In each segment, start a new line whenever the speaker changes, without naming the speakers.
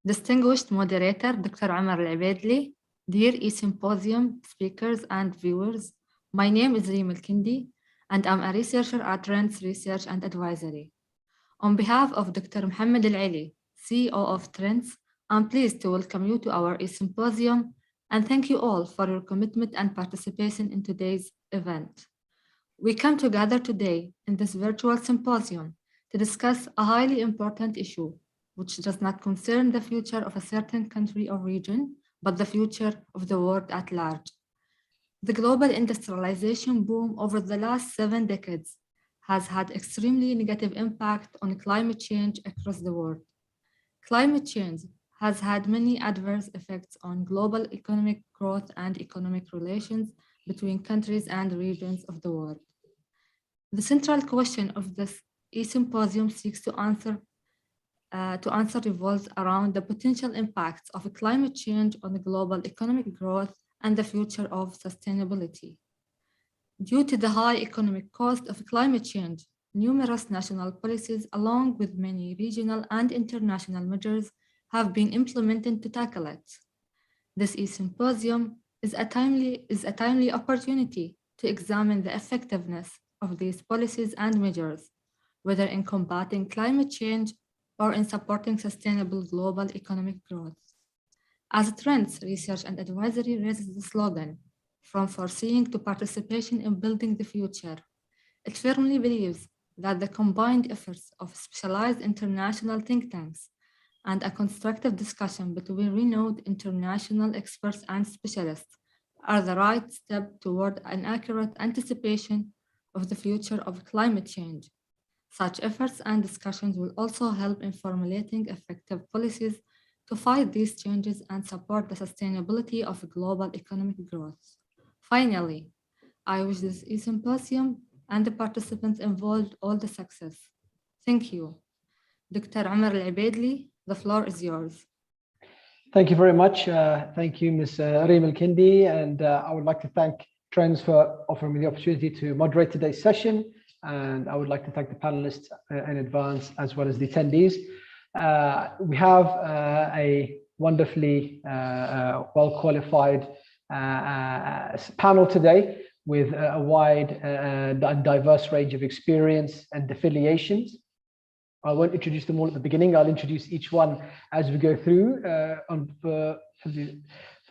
Distinguished moderator, Dr. Omar Al-Abaidli, dear E-Symposium speakers and viewers, my name is Reem Al-Kindi, and I'm a researcher at Trends Research and Advisory. On behalf of Dr. Mohammed Al-Ali, CEO of Trends, I'm pleased to welcome you to our E-Symposium and thank you all for your commitment and participation in today's event. We come together today in this virtual symposium to discuss a highly important issue, which does not concern the future of a certain country or region, but the future of the world at large. The global industrialization boom over the last 7 decades has had extremely negative impact on climate change across the world. Climate change has had many adverse effects on global economic growth and economic relations between countries and regions of the world. The central question of this E-Symposium seeks to answer revolves around the potential impacts of climate change on the global economic growth and the future of sustainability. Due to the high economic cost of climate change, numerous national policies, along with many regional and international measures, have been implemented to tackle it. This E-Symposium is a timely opportunity to examine the effectiveness of these policies and measures, whether in combating climate change or in supporting sustainable global economic growth. As Trends Research and Advisory raises the slogan, from foreseeing to participation in building the future, it firmly believes that the combined efforts of specialized international think tanks and a constructive discussion between renowned international experts and specialists are the right step toward an accurate anticipation of the future of climate change. Such efforts and discussions will also help in formulating effective policies to fight these changes and support the sustainability of global economic growth. Finally, I wish this E-Symposium and the participants involved all the success. Thank you. Dr. Omar Al-Abaidli, the floor is yours.
Thank you very much. Thank you, Ms. Reem Al-Kindi, and I would like to thank Trends for offering me the opportunity to moderate today's session. And I would like to thank the panelists in advance, as well as the attendees. We have a wonderfully well-qualified panel today with a wide and diverse range of experience and affiliations. I won't introduce them all at the beginning. I'll introduce each one as we go through.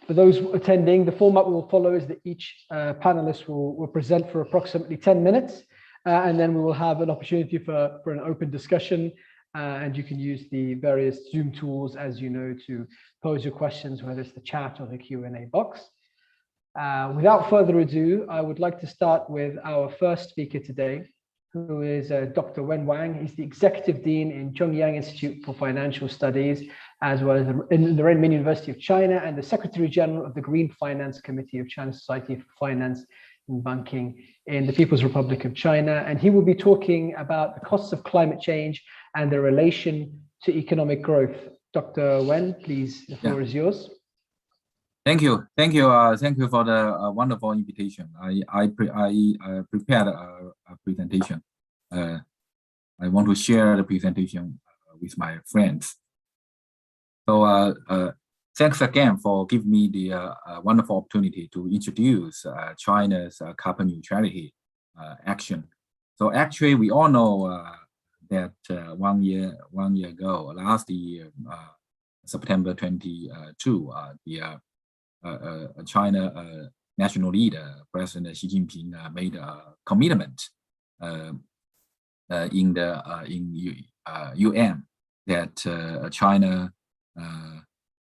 For those attending, the format we will follow is that each panelist will present for approximately 10 minutes. And then we will have an opportunity for an open discussion, and you can use the various Zoom tools, as you know, to pose your questions, whether it's the chat or the Q&A box. Without further ado, I would like to start with our first speaker today, who is Dr. Wen Wang. He's the Executive Dean in Zhongyang Institute for Financial Studies, as well as in the Renmin University of China, and the Secretary General of the Green Finance Committee of China Society for Finance and Banking in the People's Republic of China. And he will be talking about the costs of climate change and their relation to economic growth. Dr. Wen, please, the floor is yours.
Thank you. Thank you for the wonderful invitation. I prepared a presentation. I want to share the presentation with my friends. So thanks again for giving me the wonderful opportunity to introduce China's carbon neutrality action. So actually, we all know that 1 year ago, last year, September 22, the China national leader, President Xi Jinping, made a commitment in the UN that China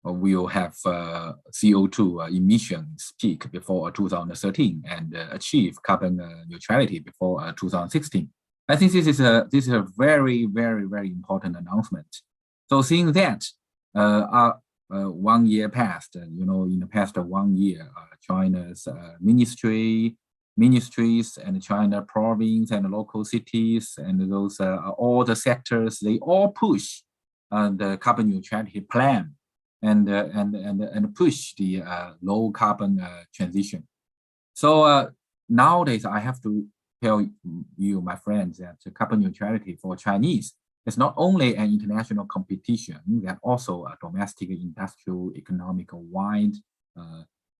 will have CO2 emissions peak before 2013 and achieve carbon neutrality before 2016. I think this is a very, very, very important announcement. So seeing that 1 year passed, in the past 1 year, China's ministries and China province and local cities and those all the sectors, they all push the carbon neutrality plan and push the low carbon transition. So nowadays, I have to tell you, my friends, that carbon neutrality for Chinese It's not only an international competition, that also a domestic industrial economic wide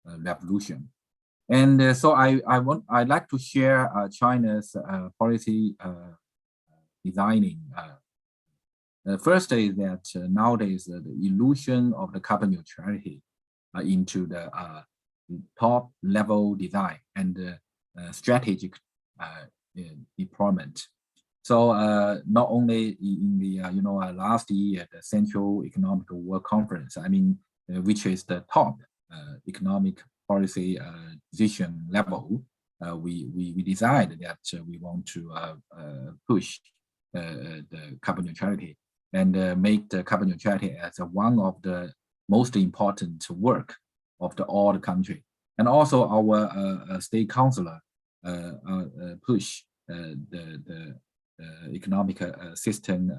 revolution. And so I'd like to share China's policy designing. First is that nowadays the illusion of the carbon neutrality into the top level design and strategic deployment. So not only in the last year, the Central Economic Work Conference, I mean, which is the top economic policy decision level, we decided that we want to push the carbon neutrality and make the carbon neutrality as one of the most important work of all the country. And also our state councillor push the economic system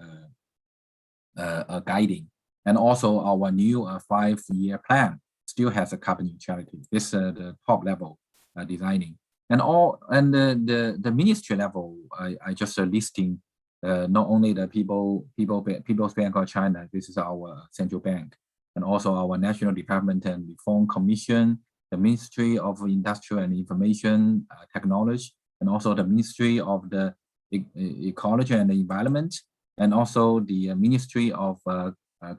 guiding, and also our new 5-year plan still has a carbon neutrality. This the top level designing, and the ministry level. I just listing not only the People's Bank of China. This is our central bank, and also our National Development and Reform Commission, the Ministry of Industrial and Information Technology, and also the Ministry of the Ecology and the Environment, and also the Ministry of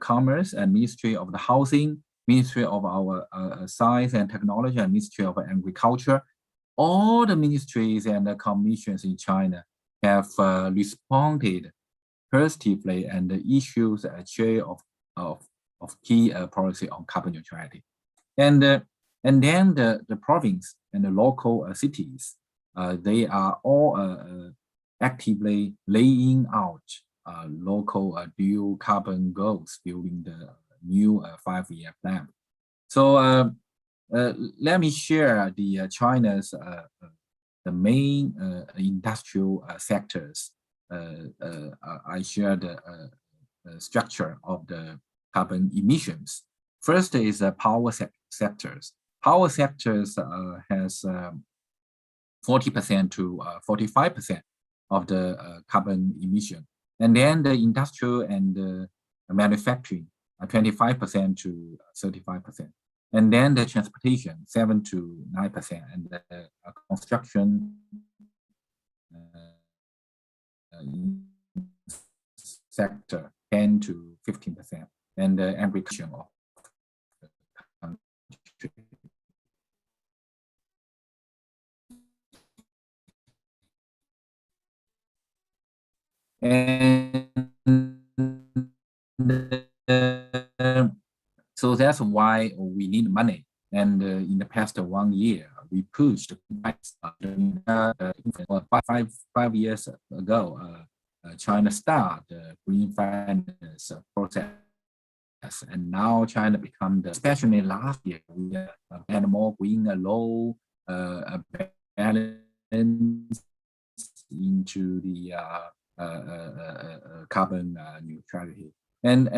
Commerce and Ministry of the Housing, Ministry of our Science and Technology, and Ministry of Agriculture. All the ministries and the commissions in China have responded positively and issues a share of key policy on carbon neutrality. And then the province and the local cities, they are all actively laying out local dual carbon goals during the new 5-year plan. So let me share the China's the main industrial sectors. I share the structure of the carbon emissions. First is power sectors. Power sectors has 40% to 45% of the carbon emission. And then the industrial and manufacturing, 25% to 35%. And then the transportation, 7 to 9%, and the construction sector, 10 to 15%, and the agriculture of the country. And so that's why we need money. And in the past 1 year, we pushed 5 years ago. China started the green finance process, and now China become especially last year, we had more green low balance into the carbon neutrality, and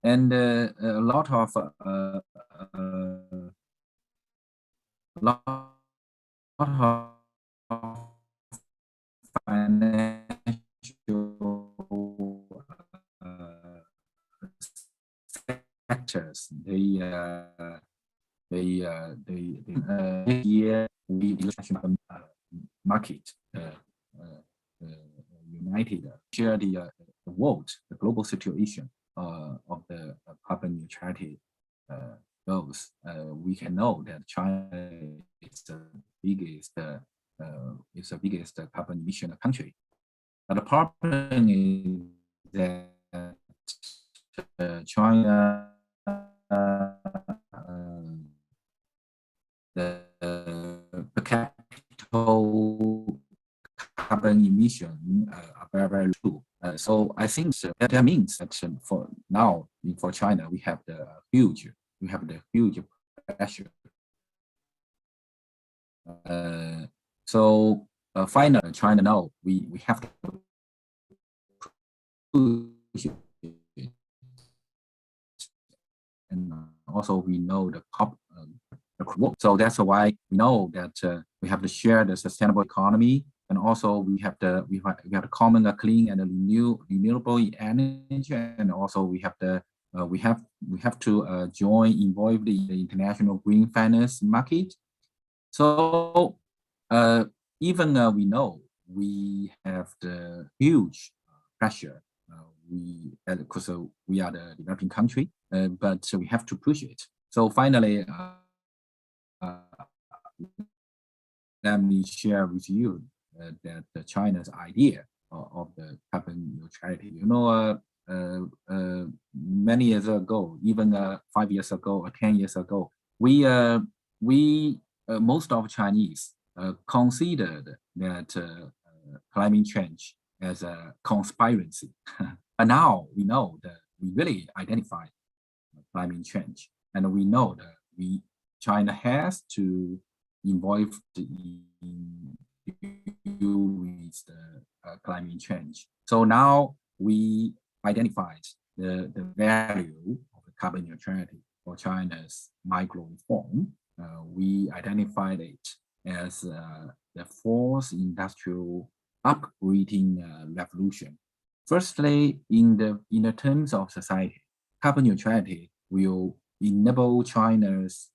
a lot of financial sectors. This year we market united share the world, the global situation of the carbon neutrality goals. We can know that China is the biggest carbon emission country. But the problem is that China the per capita carbon emission are very low. So I think that means that for now for China we have the huge pressure. So finally, China now we have to push it. And also we know the so that's why we know that we have to share the sustainable economy and also we have the common clean and renewable energy, and also we have to join involved in the international green finance market. So even we know we have the huge pressure. Because we are the developing country, but we have to push it. So finally, let me share with you that China's idea of the carbon neutrality. You know, many years ago, even 5 years ago or 10 years ago, most of Chinese considered that climate change as a conspiracy. But now we know that we really identify climate change, and we know that China has to involve in with the climate change. So now we identified the value of the carbon neutrality for China's micro reform. We identified it as the fourth industrial upgrading revolution. Firstly, in the terms of society, carbon neutrality will enable China's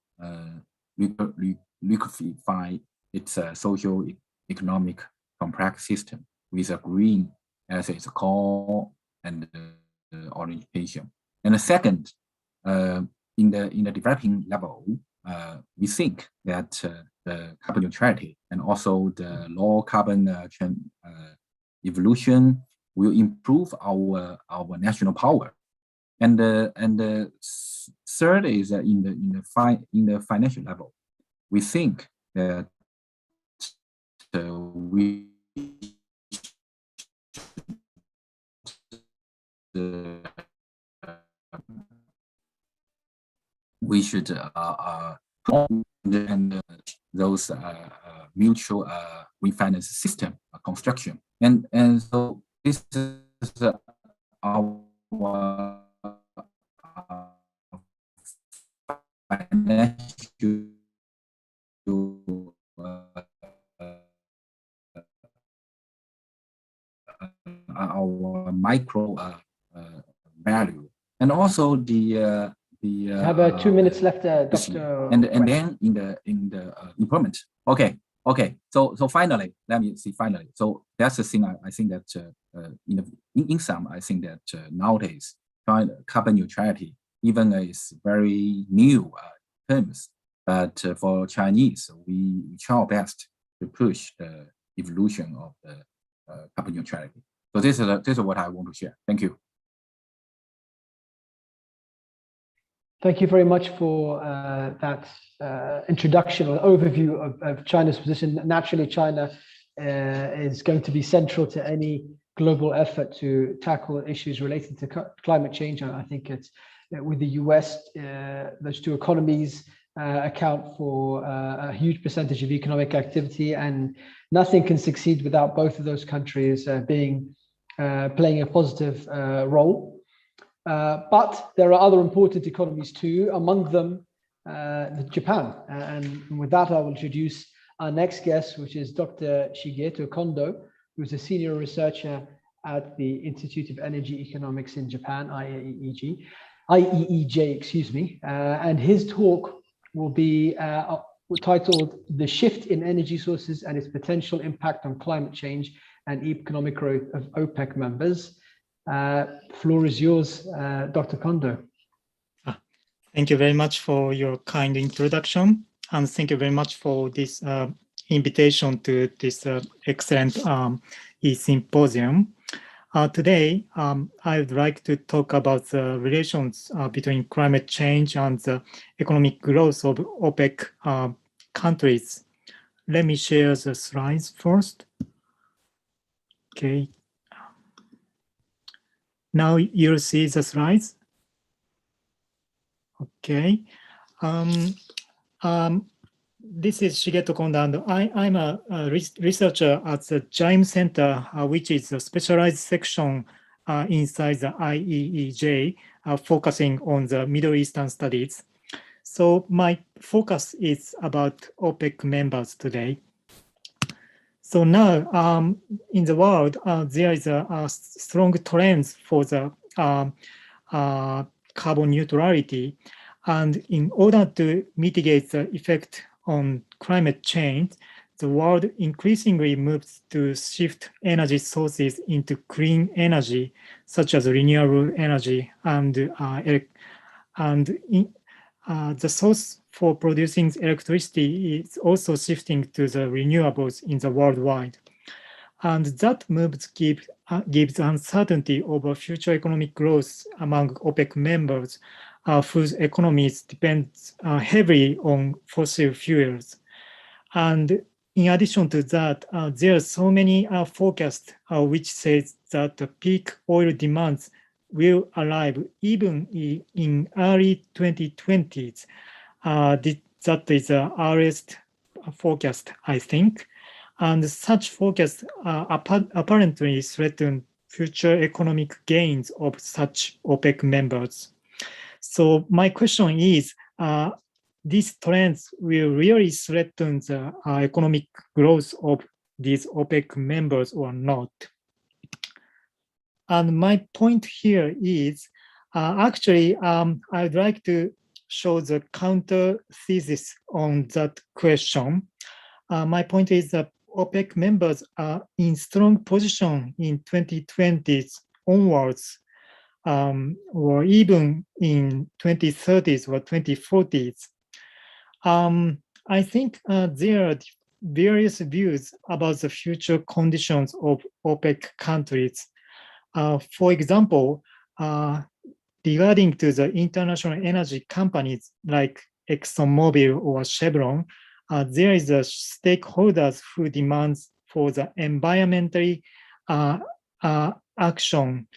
liquefy its social economic complex system with a green as its core and orientation. And the second, in the developing level, we think that the carbon neutrality and also the low carbon evolution will improve our national power. And the third is in the financial level, we think that we should and those mutual refinance system construction, and so this is our financial our micro value, and also the
have 2 minutes left, Dr.
And then in the improvement. Okay. So finally, let me see. Finally, so that's the thing. I think that in sum, I think that nowadays carbon neutrality even is very new terms, but for Chinese, we try our best to push the evolution of the carbon neutrality. So this is what I want to share. Thank you.
Thank you very much for that introduction or overview of China's position. Naturally, China is going to be central to any global effort to tackle issues related to climate change. And I think it's with the US, those two economies account for a huge percentage of economic activity, and nothing can succeed without both of those countries playing a positive role. But there are other important economies too, among them Japan. And with that, I will introduce our next guest, which is Dr. Shigeto Kondo, who's a senior researcher at the Institute of Energy Economics in Japan, IEEJ, excuse me. And his talk will be titled "The Shift in Energy Sources and Its Potential Impact on Climate Change and Economic Growth of OPEC Members." Floor is yours, Dr. Kondo.
Thank you very much for your kind introduction, and thank you very much for this invitation to this excellent E-Symposium. Today, I would like to talk about the relations between climate change and the economic growth of OPEC countries. Let me share the slides first. Okay. Now you'll see the slides. Okay. This is Shigeto Kondo, and I'm a researcher at the JIME Center, which is a specialized section inside the IEEJ, focusing on the Middle Eastern studies. So my focus is about OPEC members today. So now in the world, there is a strong trend for the carbon neutrality. And in order to mitigate the effect on climate change, the world increasingly moves to shift energy sources into clean energy, such as renewable energy, and the source for producing electricity is also shifting to the renewables in the worldwide. And that move gives uncertainty over future economic growth among OPEC members, whose economies depend heavily on fossil fuels. And in addition to that, there are so many forecasts which says that the peak oil demands will arrive even in early 2020s. That is the earliest forecast, I think. And such forecasts apparently threaten future economic gains of such OPEC members. So my question is, these trends will really threaten the economic growth of these OPEC members or not? And my point here is, actually, I'd like to show the counter thesis on that question. My point is that OPEC members are in strong position in 2020s onwards, or even in 2030s or 2040s. I think there are various views about the future conditions of OPEC countries. For example, regarding to the international energy companies like ExxonMobil or Chevron, there is a stakeholders who demands for the environmentally action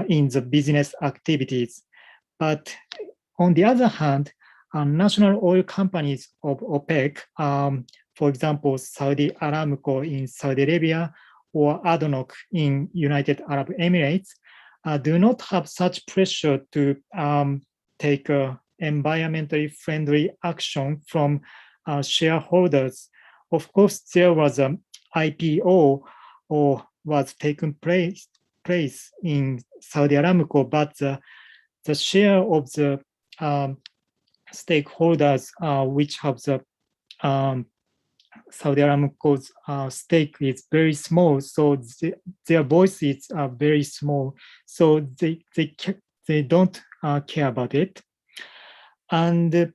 in the business activities. But on the other hand, national oil companies of OPEC, for example, Saudi Aramco in Saudi Arabia or ADNOC in United Arab Emirates, do not have such pressure to take environmentally friendly action from shareholders. Of course, there was an IPO or was taken place in Saudi Aramco, but the share of the stakeholders which have the Saudi Aramco's stake is very small, so their voices are very small, so they don't care about it. And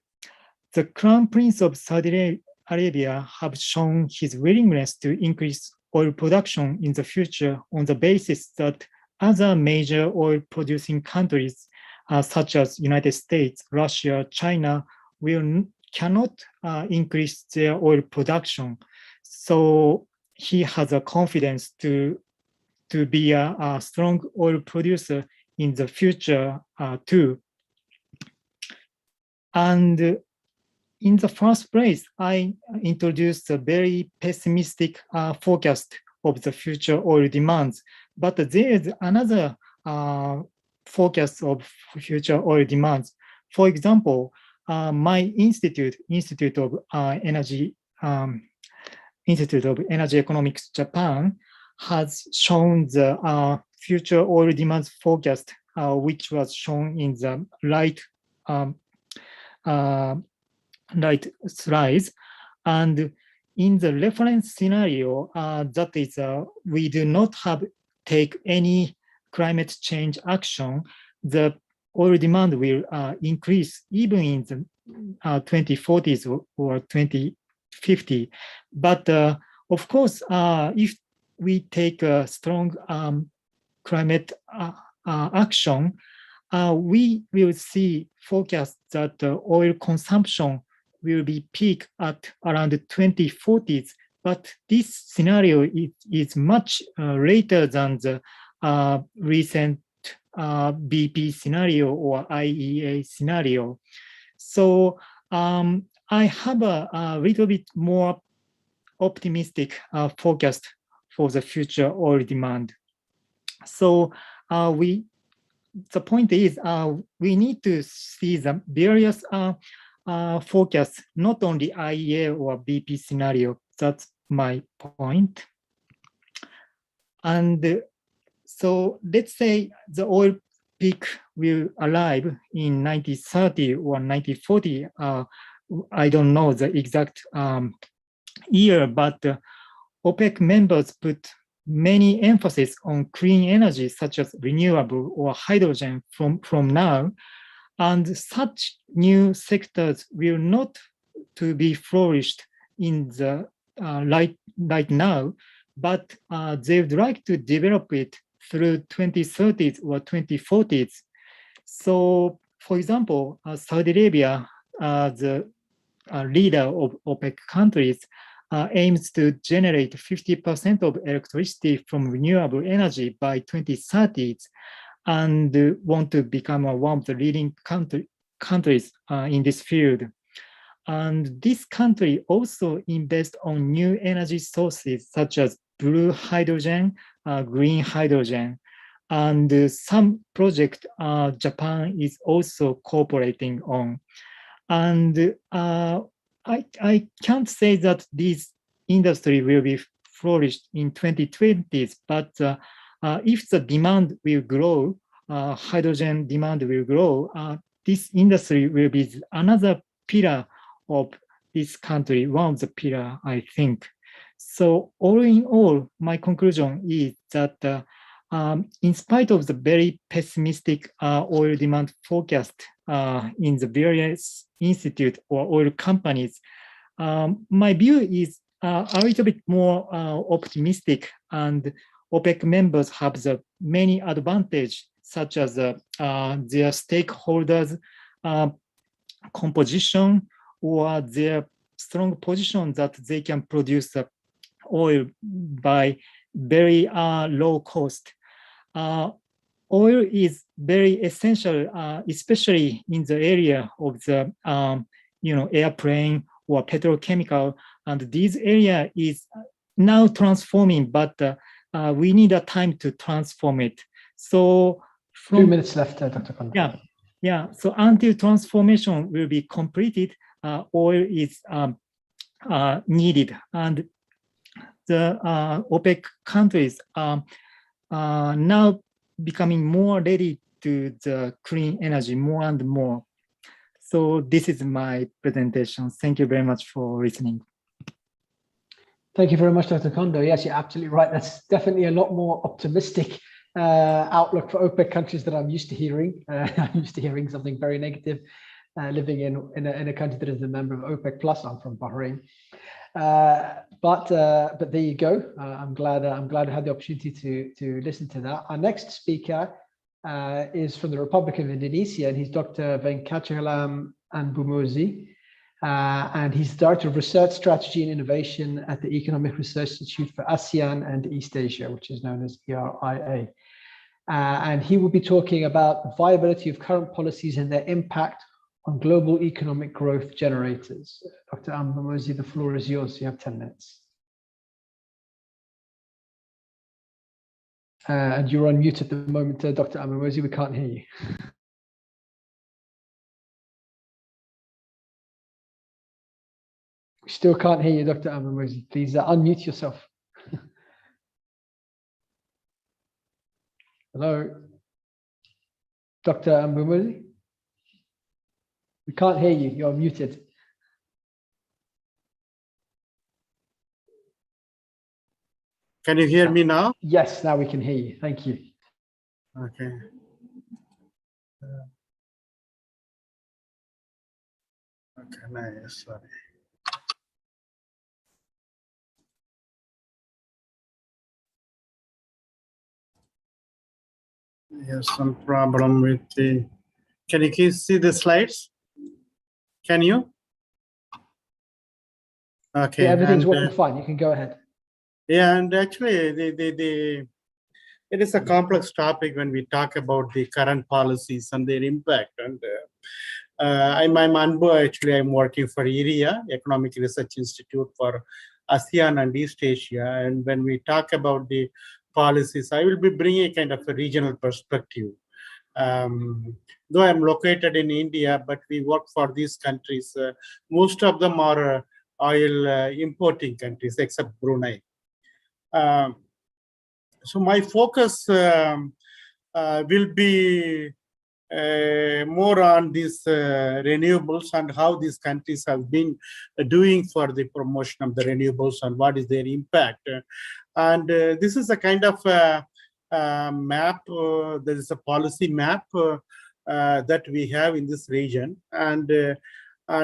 the Crown Prince of Saudi Arabia have shown his willingness to increase oil production in the future on the basis that other major oil-producing countries, such as United States, Russia, China, cannot increase their oil production. So he has a confidence to be a strong oil producer in the future too. And in the first place, I introduced a very pessimistic forecast of the future oil demands, but there is another forecast of future oil demands. For example, my Institute of Energy Economics Japan has shown the future oil demands forecast, which was shown in the right slides. And in the reference scenario, that is, we do not take any climate change action, the oil demand will increase even in the 2040s or 2050. But of course, if we take a strong climate action, we will see forecasts that oil consumption will be peak at around the 2040s. But this scenario is much later than the recent BP scenario or IEA scenario. So I have a little bit more optimistic forecast for the future oil demand. So the point is we need to see the various forecasts, not only IEA or BP scenario. That's my point. And so let's say the oil peak will arrive in 1930 or 1940. I don't know the exact year, but OPEC members put many emphasis on clean energy, such as renewable or hydrogen from now. And such new sectors will not to be flourished in the right now, but they would like to develop it through 2030s or 2040s. So, for example, Saudi Arabia, the leader of OPEC countries, aims to generate 50% of electricity from renewable energy by 2030s, and want to become one of the leading countries in this field. And this country also invests on new energy sources such as blue hydrogen, green hydrogen, and some project Japan is also cooperating on. And I can't say that this industry will be flourished in 2020s, but if the demand will grow, hydrogen demand will grow, this industry will be another pillar of this country, one of the pillar, I think. So all in all, my conclusion is that in spite of the very pessimistic oil demand forecast in the various institute or oil companies, my view is a little bit more optimistic, and OPEC members have the many advantages, such as their stakeholders composition or their strong position that they can produce oil by very low cost. Oil is very essential, especially in the area of the airplane or petrochemical, and this area is now transforming, but we need a time to transform it. So
2 minutes left, Dr. Kondo.
Yeah. So until transformation will be completed, oil is needed, and the OPEC countries are now becoming more ready to the clean energy more and more. So this is my presentation. Thank you very much for listening.
Thank you very much, Dr. Kondo. Yes, you're absolutely right. That's definitely a lot more optimistic outlook for OPEC countries that I'm used to hearing. I'm used to hearing something very negative, living in a country that is a member of OPEC Plus. I'm from Bahrain. But there you go. I'm glad I had the opportunity to listen to that. Our next speaker is from the Republic of Indonesia, and he's Dr. Venkatachalam Anbumuzi, and he's Director of Research Strategy and Innovation at the Economic Research Institute for ASEAN and East Asia, which is known as ERIA. And he will be talking about the viability of current policies and their impact on global economic growth generators. Dr. Anbumuzi, the floor is yours. You have 10 minutes. And you're on mute at the moment, Dr. Anbumuzi. We can't hear you. We still can't hear you, Dr. Anbumuzi. Please unmute yourself. Hello, Dr. Anbumuzi. We can't hear you. You're muted.
Can you hear me now?
Yes, now we can hear you. Thank you.
Okay. Okay, nice. Sorry. There's some problem with the. Can you see the slides? Can you? Okay.
Yeah, everything's working fine. You can go ahead.
Yeah, and actually, it is a complex topic when we talk about the current policies and their impact. And I'm Anbu. Actually, I'm working for ERIA, Economic Research Institute for ASEAN and East Asia. And when we talk about the policies, I will be bringing a kind of a regional perspective. Though I'm located in India, but we work for these countries. Most of them are oil importing countries except Brunei. So my focus will be more on these renewables and how these countries have been doing for the promotion of the renewables and what is their impact. And this is a kind of map, there is a policy map that we have in this region. And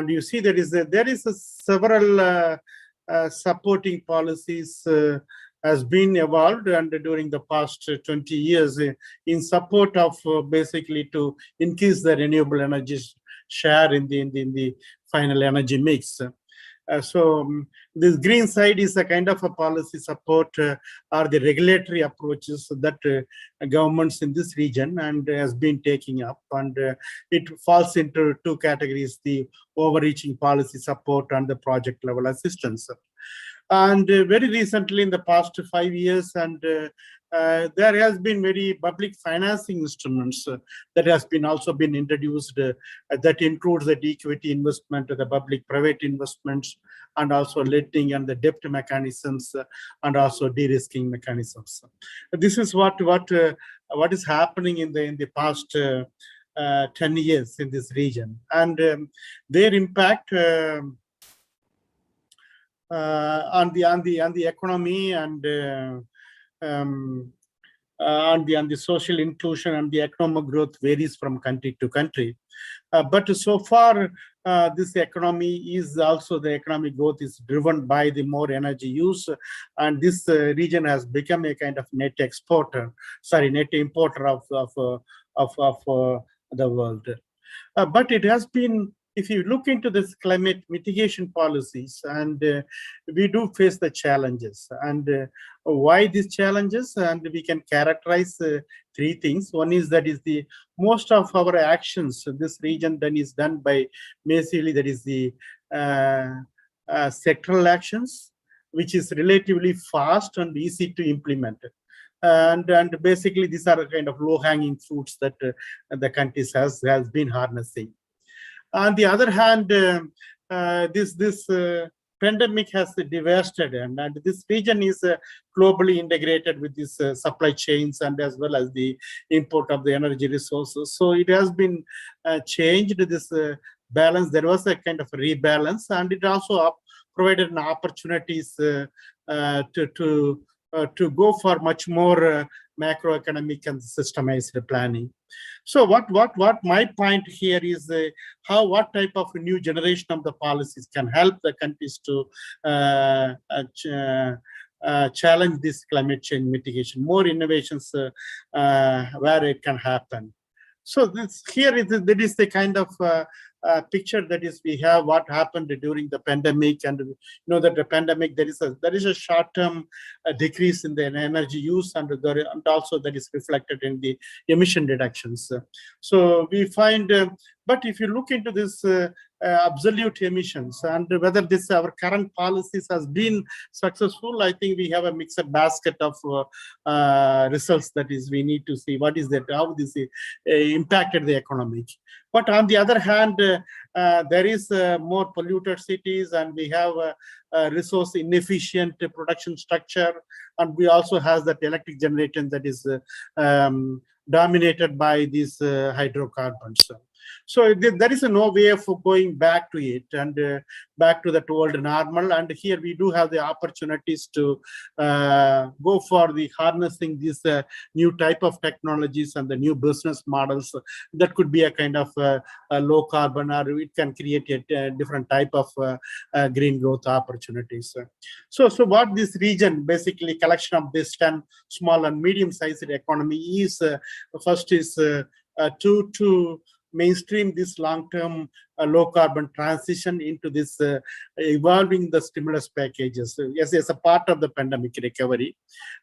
you see there is several supporting policies has been evolved and during the past 20 years in support of basically to increase the renewable energy share in the final energy mix. This green side is a kind of a policy support or the regulatory approaches that governments in this region and has been taking up, and it falls into two categories: the overreaching policy support and the project level assistance. And very recently, in the past 5 years, and there has been very public financing instruments that has been also been introduced that includes the equity investment, the public-private investments, and also lending and the debt mechanisms, and also de-risking mechanisms. This is what is happening in the past 10 years in this region, and their impact on the economy and on the social inclusion and the economic growth varies from country to country. But so far, this economy is also, the economic growth is driven by the more energy use, and this region has become a kind of net importer of the world. But it has been, if you look into this climate mitigation policies, and we do face the challenges, and why these challenges, and we can characterize three things. One is that is the most of our actions in this region then is done by basically that is the sectoral actions, which is relatively fast and easy to implement. And basically these are kind of low-hanging fruits that the countries has been harnessing. On the other hand, this pandemic has devastated, and this region is globally integrated with these supply chains and as well as the import of the energy resources. So it has been changed, this balance. There was a kind of rebalance, and it also provided an opportunities to go for much more macroeconomic and systemized planning. So what my point here is what type of a new generation of the policies can help the countries to challenge this climate change mitigation, more innovations where it can happen. So there is the kind of picture that is we have what happened during the pandemic, and you know that the pandemic there is a short-term decrease in the energy use, and also that is reflected in the emission reductions. So we find, but if you look into this absolute emissions and whether this our current policies has been successful, I think we have a mixed basket of results that is we need to see what is that, how this impacted the economy. But on the other hand, there is more polluted cities, and we have a resource inefficient production structure, and we also have that electric generation that is dominated by these hydrocarbons. So there is no way of going back to it and back to that old normal. And here we do have the opportunities to go for the harnessing these new type of technologies and the new business models that could be a kind of a low carbon, or it can create a different type of green growth opportunities. So what this region, basically collection of this 10 small and medium-sized economy is, first is to mainstream this long-term low-carbon transition into this evolving the stimulus packages as a part of the pandemic recovery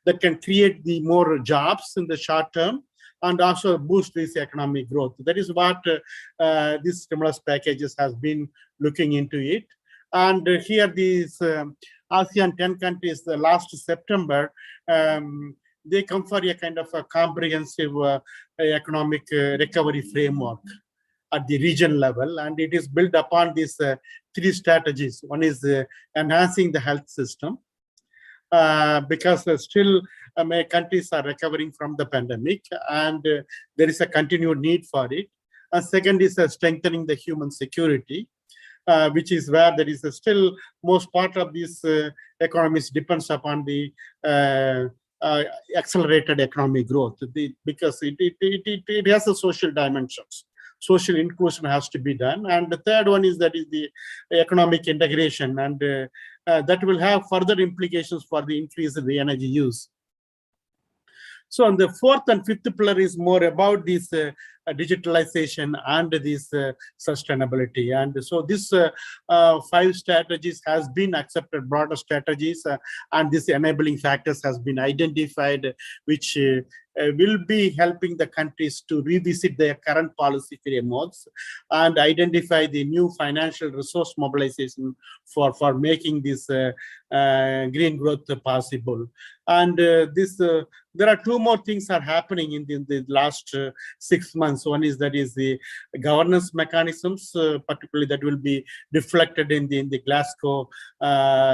that can create the more jobs in the short term and also boost this economic growth. That is what these stimulus packages has been looking into it. And here these ASEAN 10 countries, last September, they come for a kind of a comprehensive economic recovery framework. at the region level, and it is built upon these three strategies. One is enhancing the health system, because still many countries are recovering from the pandemic, and there is a continued need for it. Second is strengthening the human security, which is where there is still most part of these economies depends upon the accelerated economic growth, because it has a social dimensions. Social inclusion has to be done. And the third one is that is the economic integration, and that will have further implications for the increase in the energy use. So on the fourth and fifth pillar is more about this digitalization and this sustainability. And so this 5 strategies has been accepted, broader strategies, and this enabling factors has been identified, which will be helping the countries to revisit their current policy frameworks and identify the new financial resource mobilization for making this green growth possible. And there are 2 more things are happening in the last 6 months. One is that is the governance mechanisms, particularly that will be reflected in the Glasgow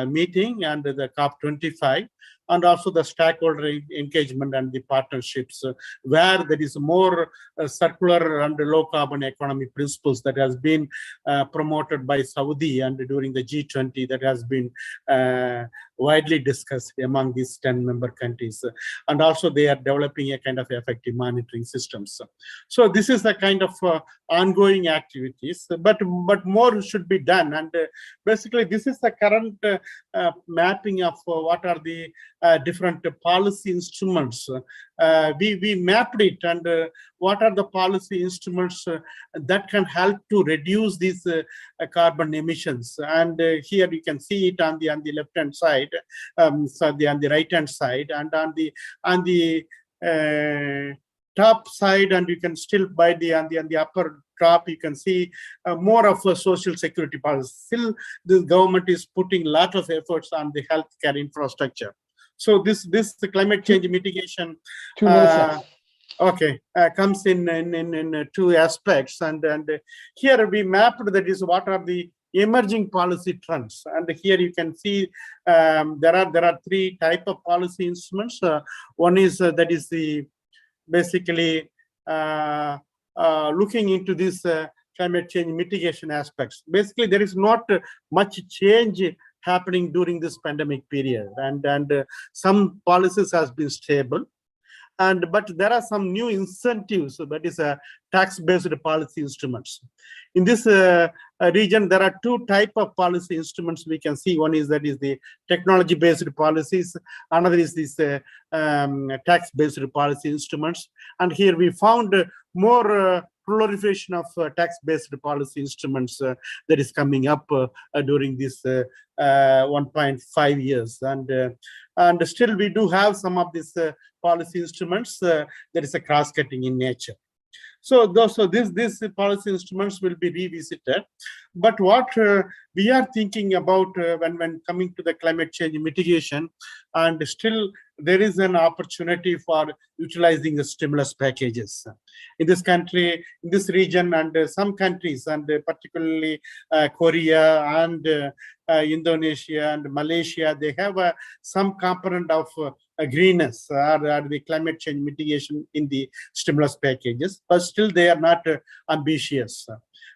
meeting and the COP25. And also the stakeholder engagement and the partnerships, where there is more circular and low carbon economy principles that has been promoted by Saudi, and during the G20 that has been widely discussed among these 10 member countries. And also they are developing a kind of effective monitoring systems. So this is a kind of ongoing activities, but more should be done. And basically this is the current mapping of what are the different policy instruments. We mapped it, and what are the policy instruments that can help to reduce these carbon emissions. And here you can see it on the left hand side, on the right hand side, and on the top side, and you can still by on the upper top, you can see more of a social security policy. Still, the government is putting a lot of efforts on the healthcare infrastructure. So this climate change mitigation
2 minutes left.
Okay, comes in 2 aspects, and here we mapped that is what are the emerging policy trends. And here you can see there are 3 type of policy instruments. One is that is the basically looking into this climate change mitigation aspects. Basically, there is not much change happening during this pandemic period, and some policies has been stable, but there are some new incentives, so that is tax-based policy instruments. In this region, there are 2 type of policy instruments we can see. One is that is the technology-based policies, another is this tax-based policy instruments. And here we found more proliferation of tax-based policy instruments that is coming up during this 1.5 years. And still we do have some of these policy instruments that is a cross-cutting in nature. So these policy instruments will be revisited. But what we are thinking about when coming to the climate change mitigation, and still there is an opportunity for utilizing the stimulus packages in this country, in this region, and some countries, and particularly Korea and Indonesia and Malaysia, they have some component of greenness or the climate change mitigation in the stimulus packages, but still they are not ambitious.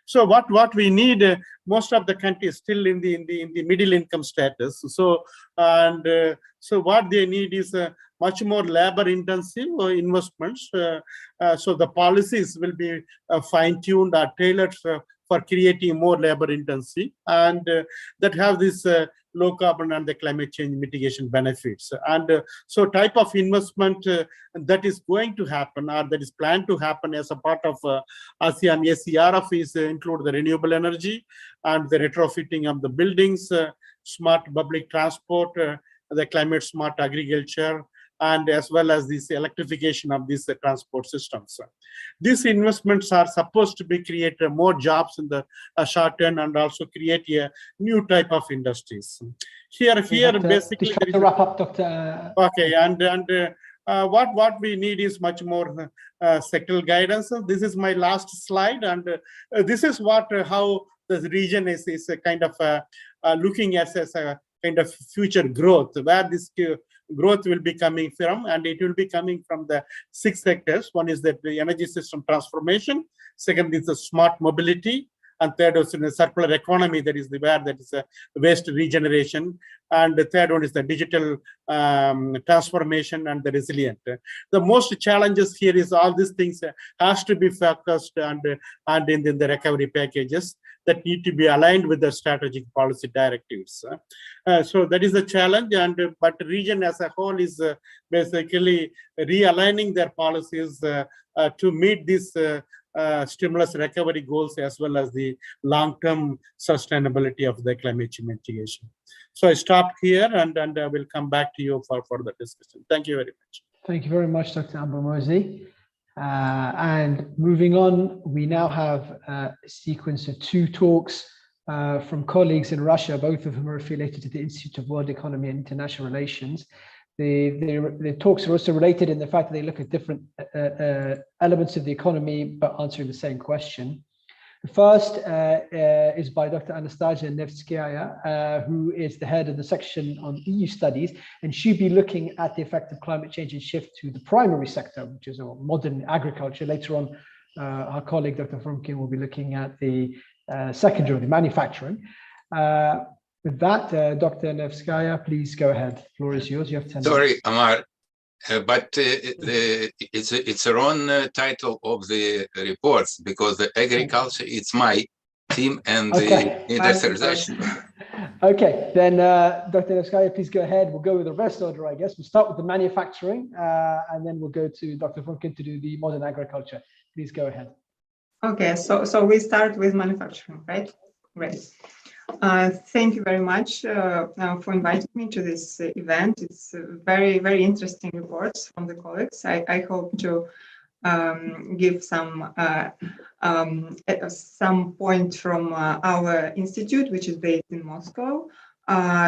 So what we need, most of the countries still in the middle income status. So what they need is much more labor intensive investments. So the policies will be fine-tuned or tailored for creating more labor intensive, and that have this low carbon and the climate change mitigation benefits. And so type of investment that is going to happen, or that is planned to happen as a part of ASEAN ACRF is include the renewable energy and the retrofitting of the buildings, smart public transport, the climate smart agriculture, and as well as this electrification of these transport systems. These investments are supposed to be create more jobs in the short term, and also create a new type of industries. Here basically
to wrap up, Dr.
Okay, and what we need is much more sectoral guidance. So this is my last slide, and this is what how the region is kind of looking at as a kind of future growth, where this growth will be coming from, and it will be coming from the 6 sectors. One is the energy system transformation, second is the smart mobility, and third is the circular economy, that is where that is a waste regeneration, and the third one is the digital transformation and the resilient. The most challenges here is all these things has to be focused and in the recovery packages that need to be aligned with the strategic policy directives. So that is the challenge, but the region as a whole is basically realigning their policies to meet these stimulus recovery goals, as well as the long-term sustainability of the climate change mitigation. So I stopped here, and I will come back to you for further discussion. Thank you very much.
Thank you very much, Dr. Ambamosi. And moving on, we now have a sequence of 2 talks from colleagues in Russia, both of whom are affiliated to the Institute of World Economy and International Relations. The talks are also related in the fact that they look at different elements of the economy, but answering the same question. The first is by Dr. Anastasia Nevskaya, who is the head of the section on EU studies, and she'll be looking at the effect of climate change and shift to the primary sector, which is modern agriculture. Later on, our colleague, Dr. Frumkin, will be looking at the secondary, the manufacturing. With that, Dr. Nevskaya, please go ahead. The floor is yours. You have 10 minutes.
Sorry, Amar, but it's a wrong title of the reports, because the agriculture, it's my team, and the industrialization.
Okay, then Dr. Nevskaya, please go ahead. We'll go with the reverse order, I guess. We'll start with the manufacturing, and then we'll go to Dr. Frumkin to do the modern agriculture. Please go ahead.
Okay, so we start with manufacturing, right? Great. Thank you very much for inviting me to this event. It's very, very interesting reports from the colleagues. I hope to give some point from our institute, which is based in Moscow.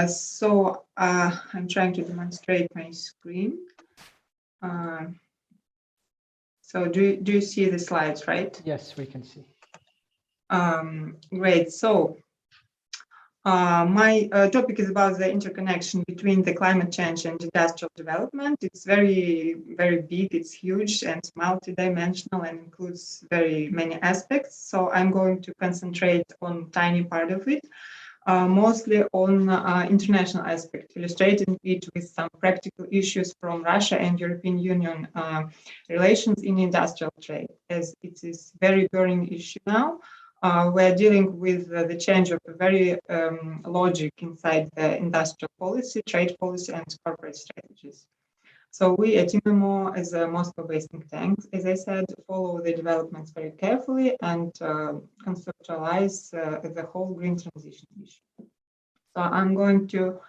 So I'm trying to demonstrate my screen. So do you see the slides, right?
Yes, we can see.
Great. So my topic is about the interconnection between the climate change and industrial development. It's very, very big, it's huge, and multidimensional, and includes very many aspects. So I'm going to concentrate on a tiny part of it, mostly on international aspect, illustrating it with some practical issues from Russia and European Union relations in industrial trade, as it is a very burning issue now. We're dealing with the change of a very logic inside the industrial policy, trade policy, and corporate strategies. So we at IMMO, as a Moscow-based think tank, as I said, follow the developments very carefully and conceptualize the whole green transition issue. So I'm going to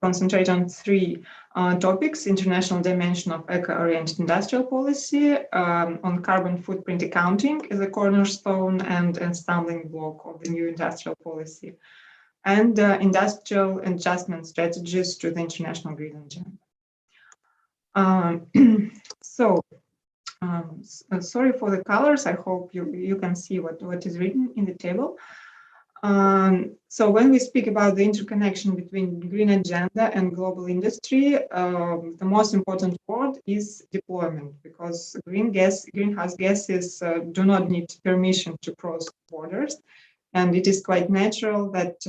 concentrate on 3 topics: international dimension of eco-oriented industrial policy, on carbon footprint accounting as a cornerstone and a stumbling block of the new industrial policy, and industrial adjustment strategies to the international green agenda. Sorry for the colors. I hope you can see what is written in the table. So when we speak about the interconnection between green agenda and global industry, the most important word is deployment, because greenhouse gases do not need permission to cross borders, and it is quite natural that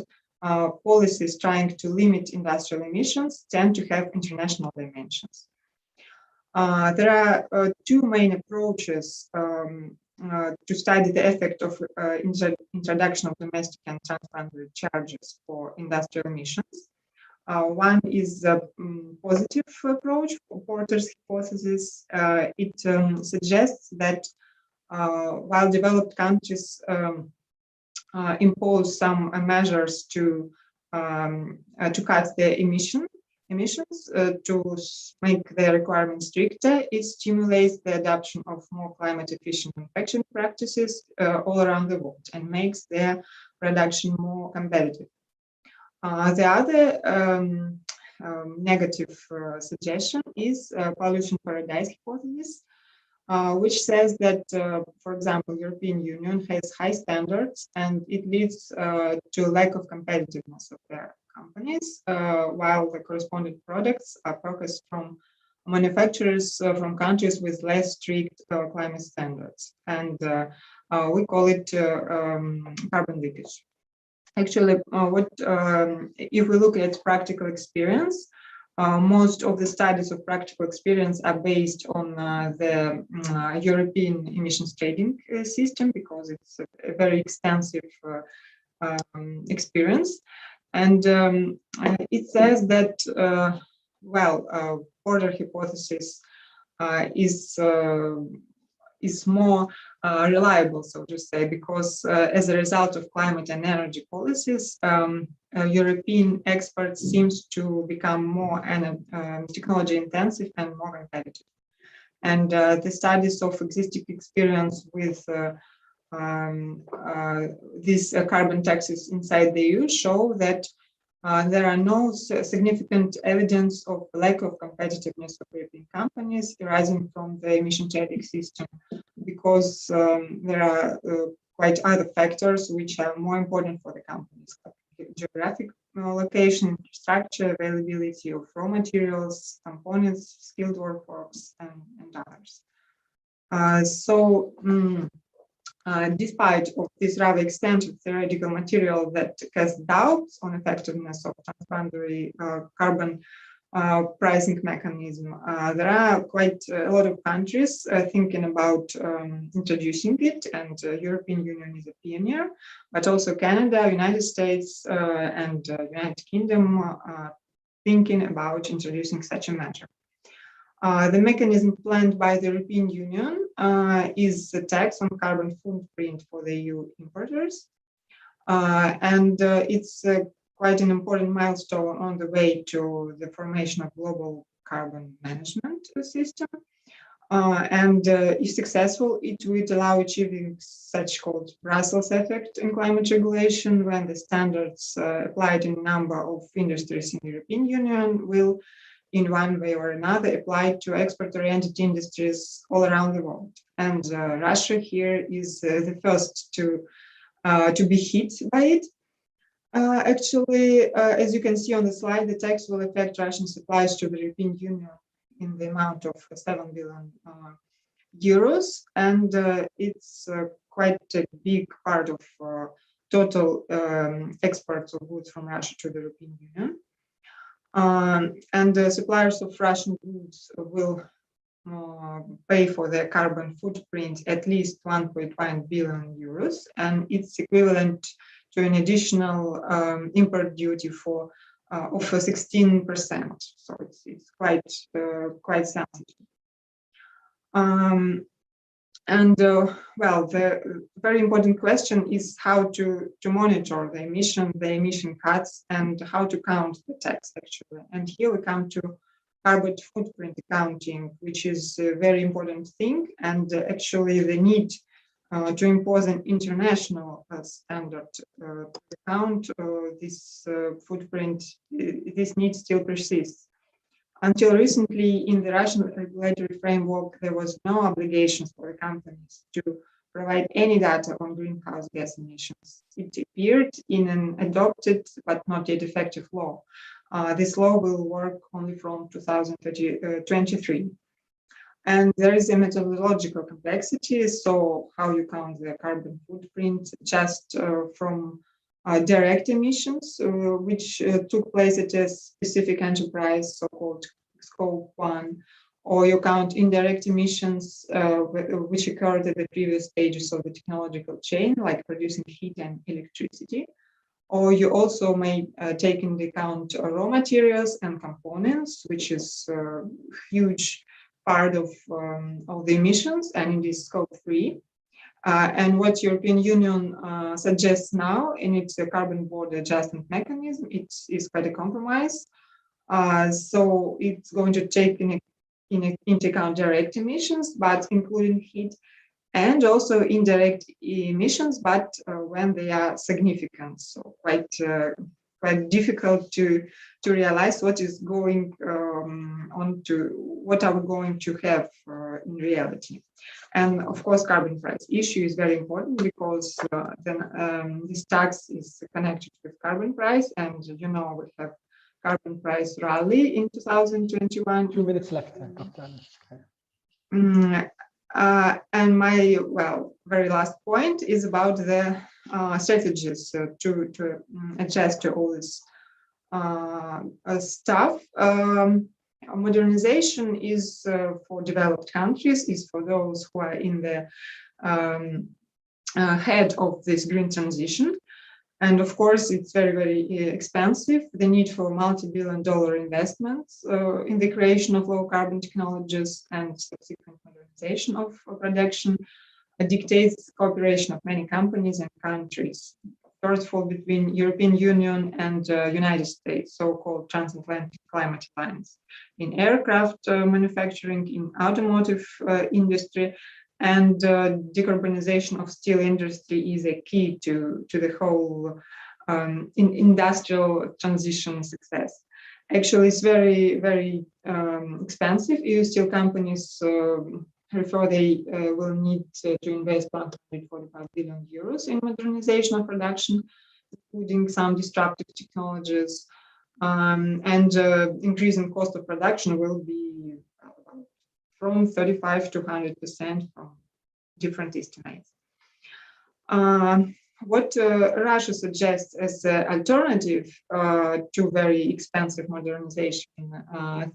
policies trying to limit industrial emissions tend to have international dimensions. There are 2 main approaches to study the effect of introduction of domestic and transboundary charges for industrial emissions. One is the positive approach, Porter's hypothesis. It suggests that while developed countries impose some measures to cut their emissions to make their requirements stricter, it stimulates the adoption of more climate-efficient manufacturing practices all around the world and makes their production more competitive. The other negative suggestion is pollution paradise hypothesis, which says that, for example, European Union has high standards and it leads to lack of competitiveness of their companies, while the corresponding products are purchased from manufacturers from countries with less strict climate standards. And we call it carbon leakage. Actually, if we look at practical experience, most of the studies of practical experience are based on the European emissions trading system, because it's a very extensive experience. And it says that, border hypothesis is more reliable, so to say, because as a result of climate and energy policies, European exports seems to become more technology intensive and more competitive. And the studies of existing experience with these carbon taxes inside the EU show that there are no significant evidence of lack of competitiveness of European companies arising from the emission trading system, because there are quite other factors which are more important for the companies, like geographic location, infrastructure, availability of raw materials, components, skilled workforce, and others. Despite of this rather extensive theoretical material that casts doubts on effectiveness of transboundary carbon pricing mechanism, there are quite a lot of countries thinking about introducing it, and European Union is a pioneer, but also Canada, United States, and United Kingdom thinking about introducing such a measure. The mechanism planned by the European Union is a tax on carbon footprint for the EU importers. And it's quite an important milestone on the way to the formation of global carbon management system. If successful, it would allow achieving such called Brussels effect in climate regulation, when the standards applied in a number of industries in the European Union will, in one way or another, applied to export-oriented industries all around the world. And Russia here is the first to be hit by it. Actually, as you can see on the slide, the tax will affect Russian supplies to the European Union in the amount of 7 billion euros, and it's quite a big part of total exports of goods from Russia to the European Union. And the suppliers of Russian goods will pay for their carbon footprint at least 1.1 billion euros, and it's equivalent to an additional import duty of 16%. So it's quite sensitive. The very important question is how to monitor the emission cuts, and how to count the tax, actually. And here we come to carbon footprint accounting, which is a very important thing, and actually the need to impose an international standard to count this footprint, this need still persists. Until recently, in the Russian regulatory framework, there was no obligations for the companies to provide any data on greenhouse gas emissions. It appeared in an adopted but not yet effective law. This law will work only from 2023. And there is a methodological complexity, so how you count the carbon footprint just from direct emissions, which took place at a specific enterprise, so-called scope 1, or you count indirect emissions which occurred at the previous stages of the technological chain, like producing heat and electricity. Or you also may take into account raw materials and components, which is a huge part of the emissions, and it is scope 3. And what European Union suggests now in its carbon border adjustment mechanism, it is quite a compromise. So it's going to take into account direct emissions, but including heat, and also indirect emissions, but when they are significant, so quite quite difficult to realize what is going on to what are we going to have in reality. And of course, carbon price issue is very important because then this tax is connected with carbon price, and you know we have carbon price rally in 2021.
2 minutes left.
And my very last point is about the strategies to adjust to all this stuff. Modernization is for developed countries, is for those who are in the head of this green transition. And of course, it's very, very expensive. The need for multi-billion-dollar investments in the creation of low-carbon technologies and subsequent modernization of production dictates cooperation of many companies and countries. First of all, between European Union and United States, so-called transatlantic climate alliance, in aircraft manufacturing, in automotive industry, and decarbonization of steel industry is a key to the whole industrial transition success. Actually, it's very, very expensive. EU steel companies refer they will need to invest 145 billion euros in modernization of production, including some disruptive technologies, and increasing cost of production will be from 35 to 100% from different estimates. What Russia suggests as an alternative to very expensive modernization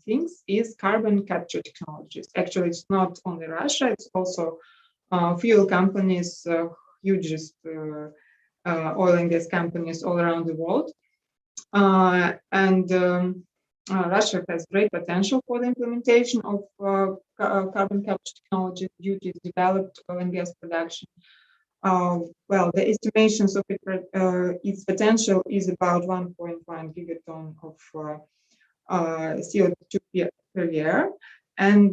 things is carbon capture technologies. Actually, it's not only Russia, it's also fuel companies, hugest oil and gas companies all around the world. Russia has great potential for the implementation of carbon capture technology due to its developed oil and gas production. The estimations of its potential is about 1.1 gigaton of CO2 per year. And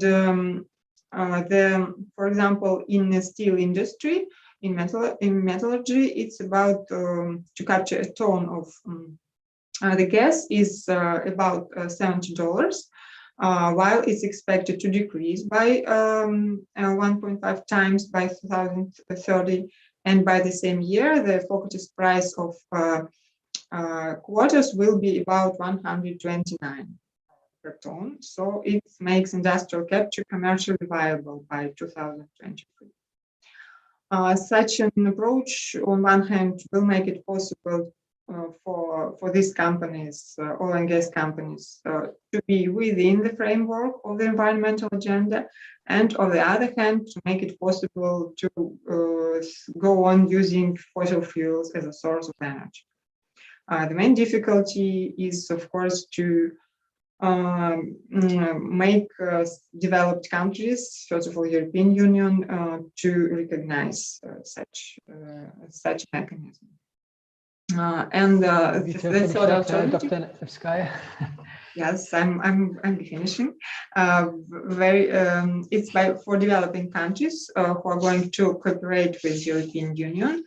for example, in the steel industry, in metallurgy, it's about to capture a ton of the gas is about $70, while it's expected to decrease by 1.5 times by 2030. And by the same year, the forecasted price of quotas will be about 129 per ton. So it makes industrial capture commercially viable by 2023. Such an approach, on one hand, will make it possible for these companies, oil and gas companies, to be within the framework of the environmental agenda, and on the other hand, to make it possible to go on using fossil fuels as a source of energy. The main difficulty is, of course, to make developed countries, first of all, European Union, to recognize such mechanism. The third alternative.
Dr. Nevskaya.
Yes, I'm finishing. It's for developing countries who are going to cooperate with European Union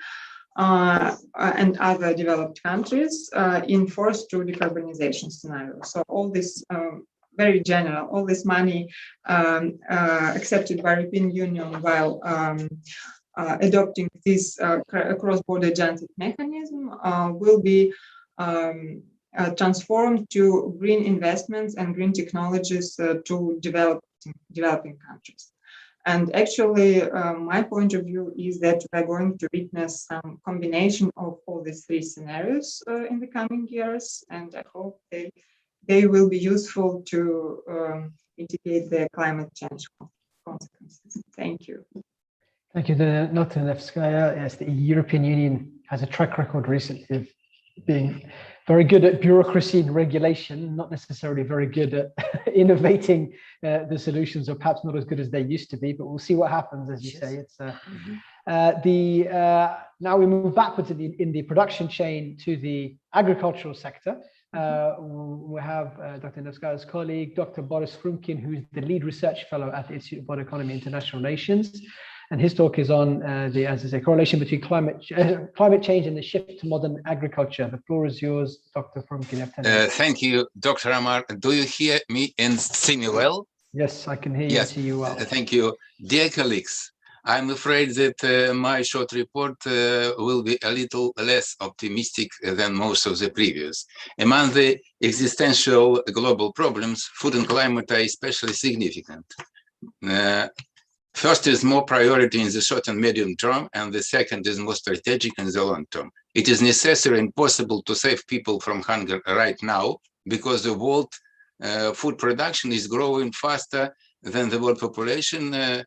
and other developed countries in forced to decarbonization scenarios. So all this very general, all this money accepted by European Union while adopting this cross-border adjustment mechanism will be transformed to green investments and green technologies to developing countries. And actually, my point of view is that we're going to witness some combination of all these three scenarios in the coming years, and I hope they will be useful to mitigate the climate change consequences. Thank you.
Thank you, Dr. Nevskaya. Yes, the European Union has a track record recently of being very good at bureaucracy and regulation, not necessarily very good at innovating the solutions, or perhaps not as good as they used to be, but we'll see what happens, as you say. It's now we move backwards in the production chain to the agricultural sector. We have Dr. Nevskaya's colleague, Dr. Boris Frumkin, who's the lead research fellow at the Institute of Bioeconomy International Relations. And his talk is on the, as I say, correlation between climate change and the shift to modern agriculture. The floor is yours, Dr. Frum. Can you have 10 minutes?
Thank you, Dr. Amar. Do you hear me and see me well?
Yes, I can hear you and see you well.
Thank you. Dear colleagues, I'm afraid that my short report will be a little less optimistic than most of the previous. Among the existential global problems, food and climate are especially significant. First is more priority in the short and medium term, and the second is more strategic in the long term. It is necessary and possible to save people from hunger right now, because the world food production is growing faster than the world population,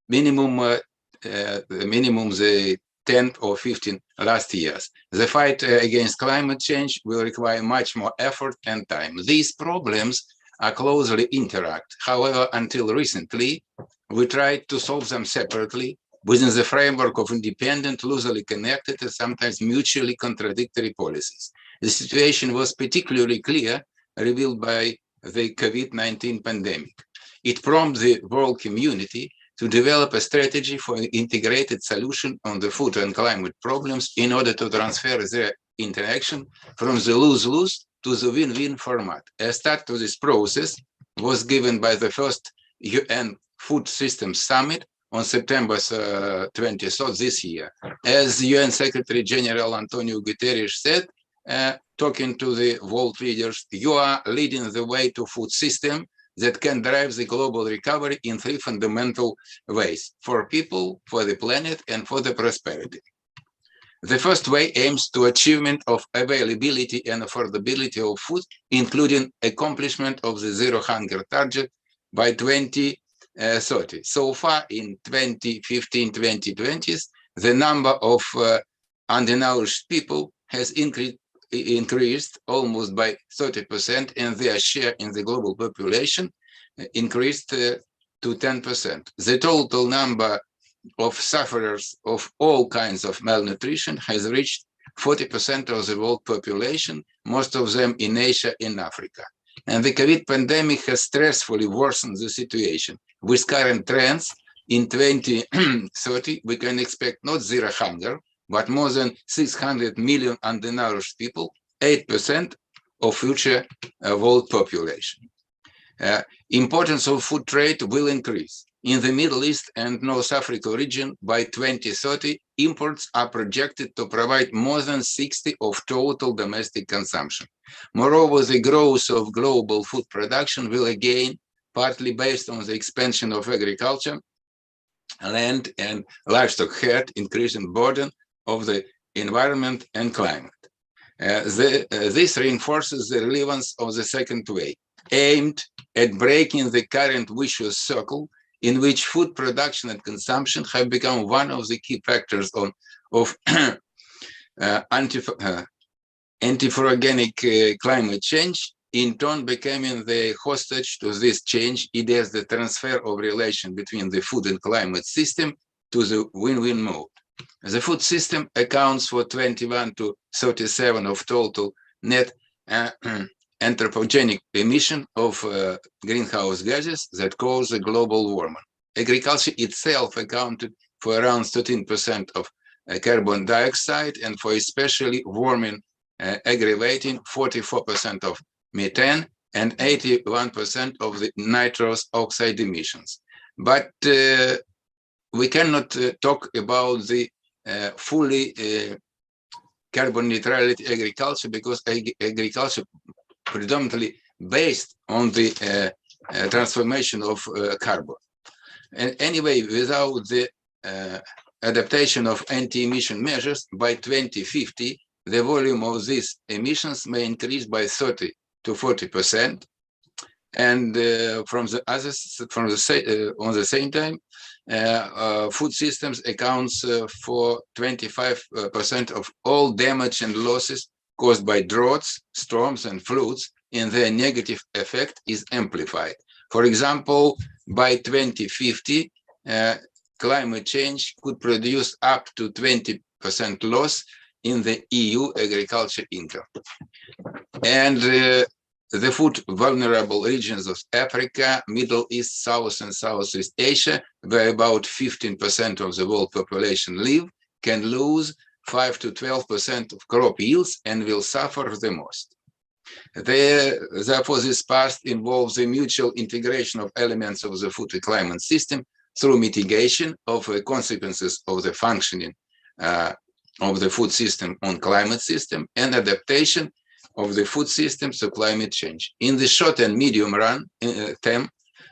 minimum the 10 or 15 last years. The fight against climate change will require much more effort and time. These problems are closely interact. However, until recently, we tried to solve them separately within the framework of independent, loosely connected, and sometimes mutually contradictory policies. The situation was particularly clear, revealed by the COVID-19 pandemic. It prompted the world community to develop a strategy for an integrated solution on the food and climate problems in order to transfer their interaction from the lose-lose to the win-win format. A start to this process was given by the first UN Food Systems Summit on September 23rd this year. As UN Secretary General Antonio Guterres said, talking to the world leaders, you are leading the way to food system that can drive the global recovery in three fundamental ways: for people, for the planet, and for the prosperity. The first way aims to achievement of availability and affordability of food, including accomplishment of the zero hunger target by 2030. So far in 2015-2020s, the number of undernourished people has increased almost by 30%, and their share in the global population increased to 10%. The total number of sufferers of all kinds of malnutrition has reached 40% of the world population, most of them in Asia and Africa. And the COVID pandemic has stressfully worsened the situation. With current trends, in 2030, we can expect not zero hunger, but more than 600 million undernourished people, 8% of future world population. Importance of food trade will increase. In the Middle East and North Africa region, by 2030, imports are projected to provide more than 60% of total domestic consumption. Moreover, the growth of global food production will again partly based on the expansion of agriculture, land and livestock herd, increasing burden of the environment and climate. This reinforces the relevance of the second way, aimed at breaking the current vicious circle in which food production and consumption have become one of the key factors of anthropogenic climate change, in turn becoming the hostage to this change. It is the transfer of relation between the food and climate system to the win-win mode. The food system accounts for 21 to 37% of total net anthropogenic emission of greenhouse gases that cause the global warming. Agriculture itself accounted for around 13% of carbon dioxide, and for especially warming aggravating 44% of methane and 81% of the nitrous oxide emissions. But we cannot talk about the fully carbon neutrality agriculture, because agriculture predominantly based on the transformation of carbon. And anyway, without the adaptation of anti-emission measures, by 2050, the volume of these emissions may increase by 30 to 40%. And on the same time, food systems accounts for 25% of all damage and losses caused by droughts, storms, and floods, and their negative effect is amplified. For example, by 2050, climate change could produce up to 20% loss in the EU agriculture income. And the food vulnerable regions of Africa, Middle East, South and Southeast Asia, where about 15% of the world population live, can lose 5 to 12% of crop yields and will suffer the most. Therefore, this path involves the mutual integration of elements of the food and climate system through mitigation of the consequences of the functioning of the food system on climate system and adaptation of the food systems to climate change. In the short and medium run term,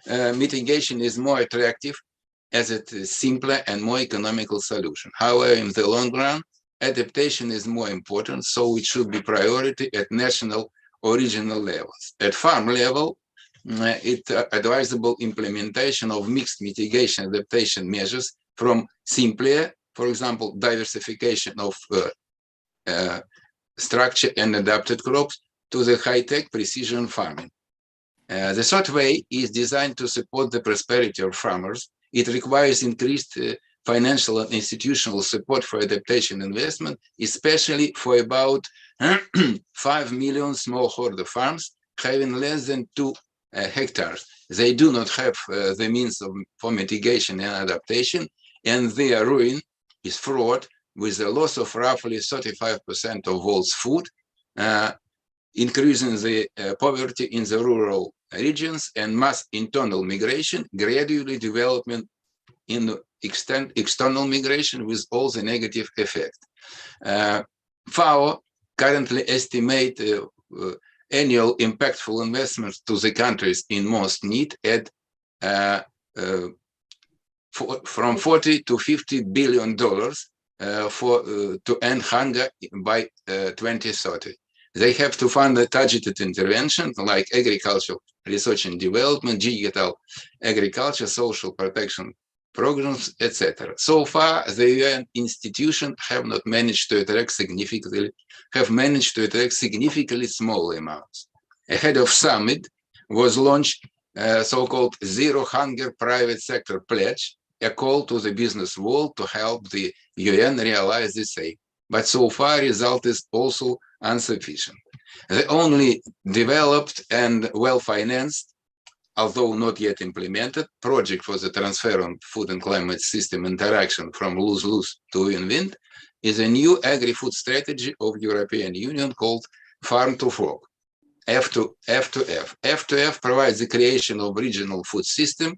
mitigation is more attractive as it is simpler and more economical solution. However, in the long run, adaptation is more important, so it should be priority at national or regional levels. At farm level, it's advisable implementation of mixed mitigation adaptation measures from simpler, for example, diversification of structure and adapted crops to the high-tech precision farming. The third way is designed to support the prosperity of farmers. It requires increased financial and institutional support for adaptation investment, especially for about 5 million smallholder farms having less than 2 hectares. They do not have the means for mitigation and adaptation, and their ruin is fraught with the loss of roughly 35% of world's food, increasing the poverty in the rural regions and mass internal migration, gradually development in external migration with all the negative effects. FAO currently estimate annual impactful investments to the countries in most need at from $40 to $50 billion to end hunger by 2030. They have to fund the targeted interventions like agricultural research and development, digital agriculture, social protection programs, etc. So far, the UN institutions have not managed to attract significantly, small amounts. Ahead of summit was launched so-called Zero Hunger Private Sector Pledge, a call to the business world to help the UN realize the same. But so far, result is also insufficient. The only developed and well-financed, although not yet implemented, project for the transfer on food and climate system interaction from lose-lose to win-win is a new agri-food strategy of European Union called Farm to Fork, F2F. F2F provides the creation of regional food system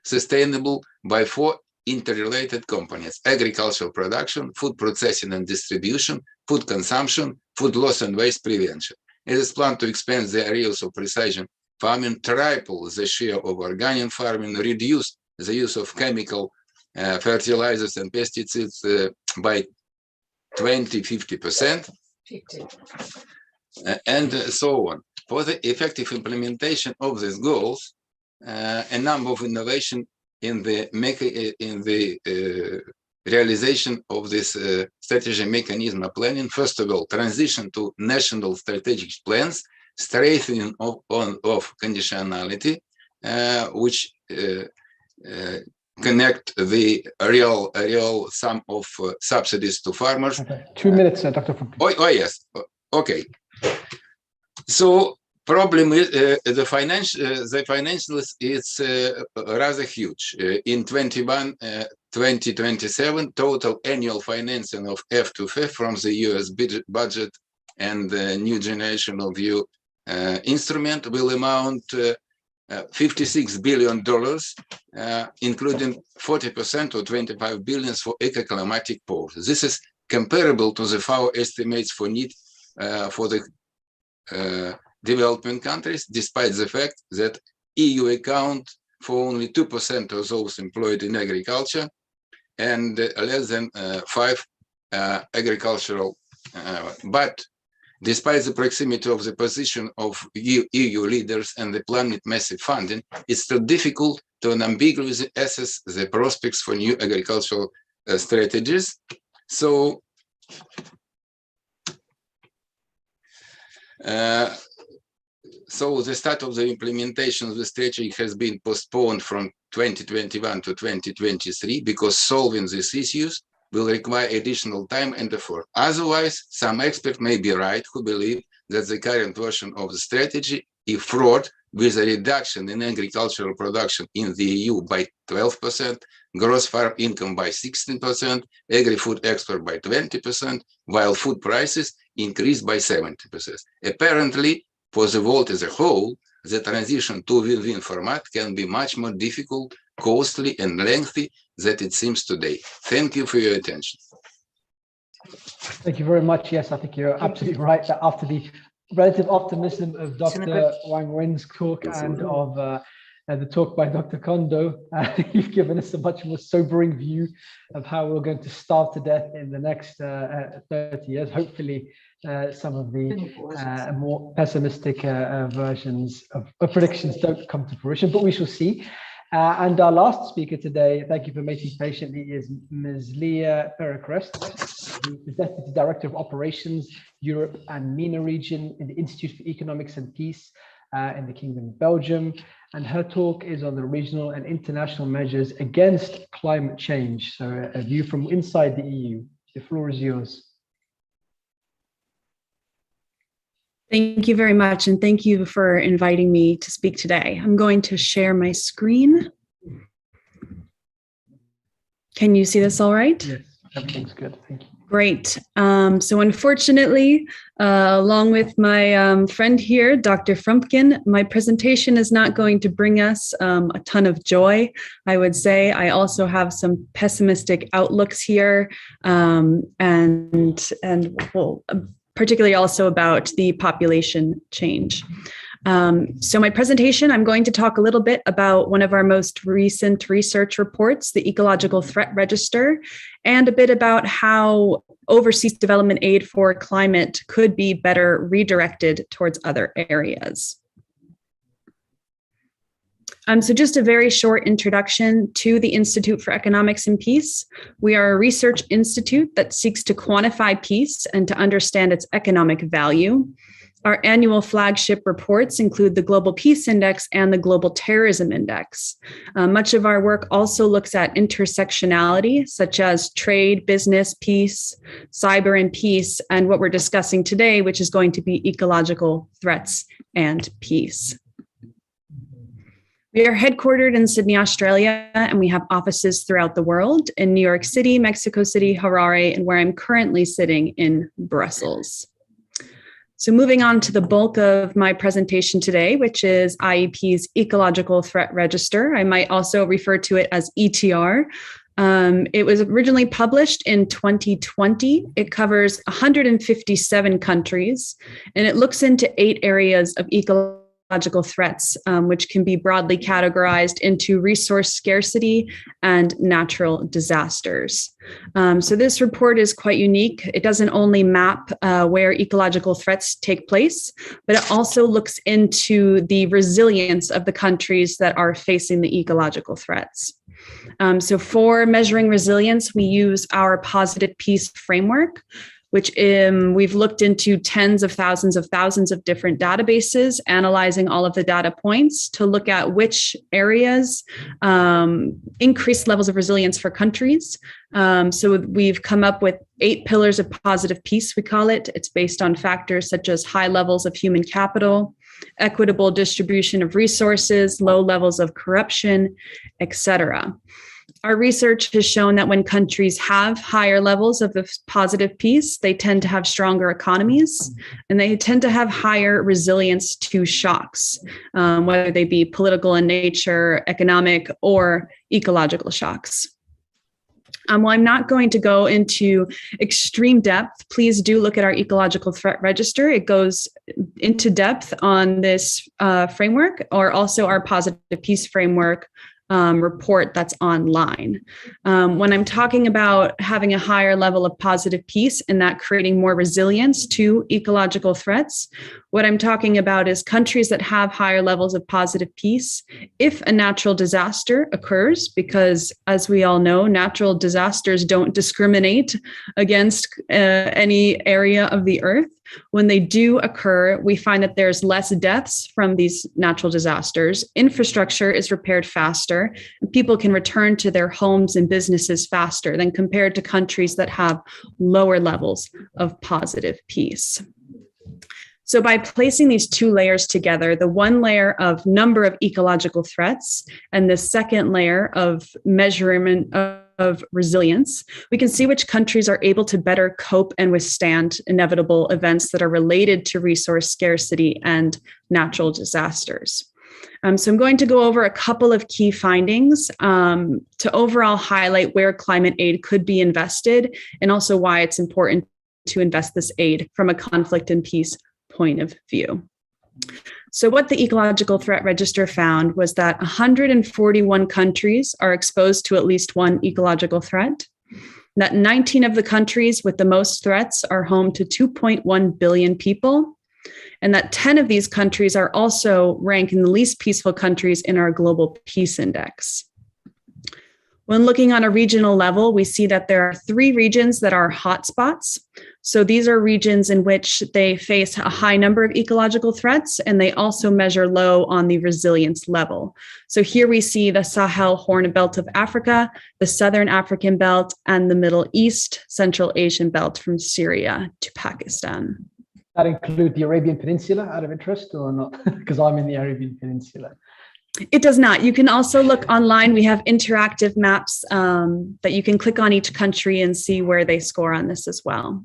sustainable by 4 interrelated components: agricultural production, food processing and distribution, food consumption, food loss and waste prevention. It is planned to expand the areas of precision farming, triple the share of organic farming, reduce the use of chemical fertilizers and pesticides by 20–50%, and so on. For the effective implementation of these goals, a number of innovations in the realization of this strategy mechanism of planning. First of all, transition to national strategic plans, strengthening of conditionality, which connect the real sum of subsidies to farmers.
Okay. 2 minutes, Dr. Funke.
Oh yes, okay. So problem is the financials is rather huge. In 2027, total annual financing of F2F from the US budget and the new generation of EU instrument will amount $56 billion, including 40% or 25 billion for eco-climatic poverty. This is comparable to the FAO estimates for need for the developing countries, despite the fact that EU account for only 2% of those employed in agriculture and less than 5 agricultural. But despite the proximity of the position of EU leaders and the planned massive funding, it's still difficult to unambiguously assess the prospects for new agricultural strategies. So the start of the implementation of the strategy has been postponed from 2021 to 2023 because solving these issues will require additional time and effort. Otherwise, some experts may be right who believe that the current version of the strategy if fraud with a reduction in agricultural production in the EU by 12%, gross farm income by 16%, agri-food export by 20%, while food prices increased by 70%. Apparently, for the world as a whole, the transition to win-win format can be much more difficult, costly, and lengthy than it seems today. Thank you for your attention.
Thank you very much. Yes, I think you're absolutely right that after the relative optimism of Dr. Wang Wen's talk and of the talk by Dr. Kondo, you've given us a much more sobering view of how we're going to starve to death in the next 30 years. Hopefully, some of the more pessimistic versions of predictions don't come to fruition, but we shall see. And our last speaker today, thank you for waiting patiently, is Ms. Leah Pericrest, who is Deputy Director of Operations, Europe and MENA region in the Institute for Economics and Peace in the Kingdom of Belgium. And her talk is on the regional and international measures against climate change. So a view from inside the EU. The floor is yours.
Thank you very much, and thank you for inviting me to speak today. I'm going to share my screen. Can you see this all right?
Yes, everything's good. Thank you.
Great. So unfortunately, along with my friend here, Dr. Frumpkin, my presentation is not going to bring us a ton of joy, I would say. I also have some pessimistic outlooks here, and well, particularly also about the population change. So my presentation, I'm going to talk a little bit about one of our most recent research reports, the Ecological Threat Register, and a bit about how overseas development aid for climate could be better redirected towards other areas. So just a very short introduction to the Institute for Economics and Peace. We are a research institute that seeks to quantify peace and to understand its economic value. Our annual flagship reports include the Global Peace Index and the Global Terrorism Index. Much of our work also looks at intersectionality, such as trade, business, peace, cyber and peace, and what we're discussing today, which is going to be ecological threats and peace. We are headquartered in Sydney, Australia, and we have offices throughout the world in New York City, Mexico City, Harare, and where I'm currently sitting in Brussels. So moving on to the bulk of my presentation today, which is IEP's Ecological Threat Register. I might also refer to it as ETR. It was originally published in 2020. It covers 157 countries, and it looks into 8 areas of ecological threats, which can be broadly categorized into resource scarcity and natural disasters. So this report is quite unique. It doesn't only map where ecological threats take place, but it also looks into the resilience of the countries that are facing the ecological threats. So for measuring resilience, we use our positive peace framework, which we've looked into tens of thousands of different databases, analyzing all of the data points to look at which areas increase levels of resilience for countries. So we've come up with 8 pillars of positive peace, we call it. It's based on factors such as high levels of human capital, equitable distribution of resources, low levels of corruption, etc. Our research has shown that when countries have higher levels of the positive peace, they tend to have stronger economies, and they tend to have higher resilience to shocks, whether they be political in nature, economic, or ecological shocks. Well, I'm not going to go into extreme depth. Please do look at our Ecological Threat Register. It goes into depth on this framework, or also our Positive Peace Framework report that's online. When I'm talking about having a higher level of positive peace and that creating more resilience to ecological threats, what I'm talking about is countries that have higher levels of positive peace. If a natural disaster occurs, because as we all know, natural disasters don't discriminate against any area of the earth. When they do occur, we find that there's less deaths from these natural disasters. Infrastructure is repaired faster, and people can return to their homes and businesses faster than compared to countries that have lower levels of positive peace. So by placing these two layers together, the one layer of number of ecological threats and the second layer of measurement of resilience, we can see which countries are able to better cope and withstand inevitable events that are related to resource scarcity and natural disasters. So I'm going to go over a couple of key findings to overall highlight where climate aid could be invested and also why it's important to invest this aid from a conflict and peace point of view. So what the Ecological Threat Register found was that 141 countries are exposed to at least one ecological threat, that 19 of the countries with the most threats are home to 2.1 billion people, and that 10 of these countries are also ranked in the least peaceful countries in our Global Peace Index. When looking on a regional level, we see that there are 3 regions that are hotspots. So these are regions in which they face a high number of ecological threats, and they also measure low on the resilience level. So here we see the Sahel Horn Belt of Africa, the Southern African Belt, and the Middle East, Central Asian Belt from Syria to Pakistan.
That include the Arabian Peninsula out of interest or not? Because I'm in the Arabian Peninsula.
It does not. You can also look online. We have interactive maps that you can click on each country and see where they score on this as well.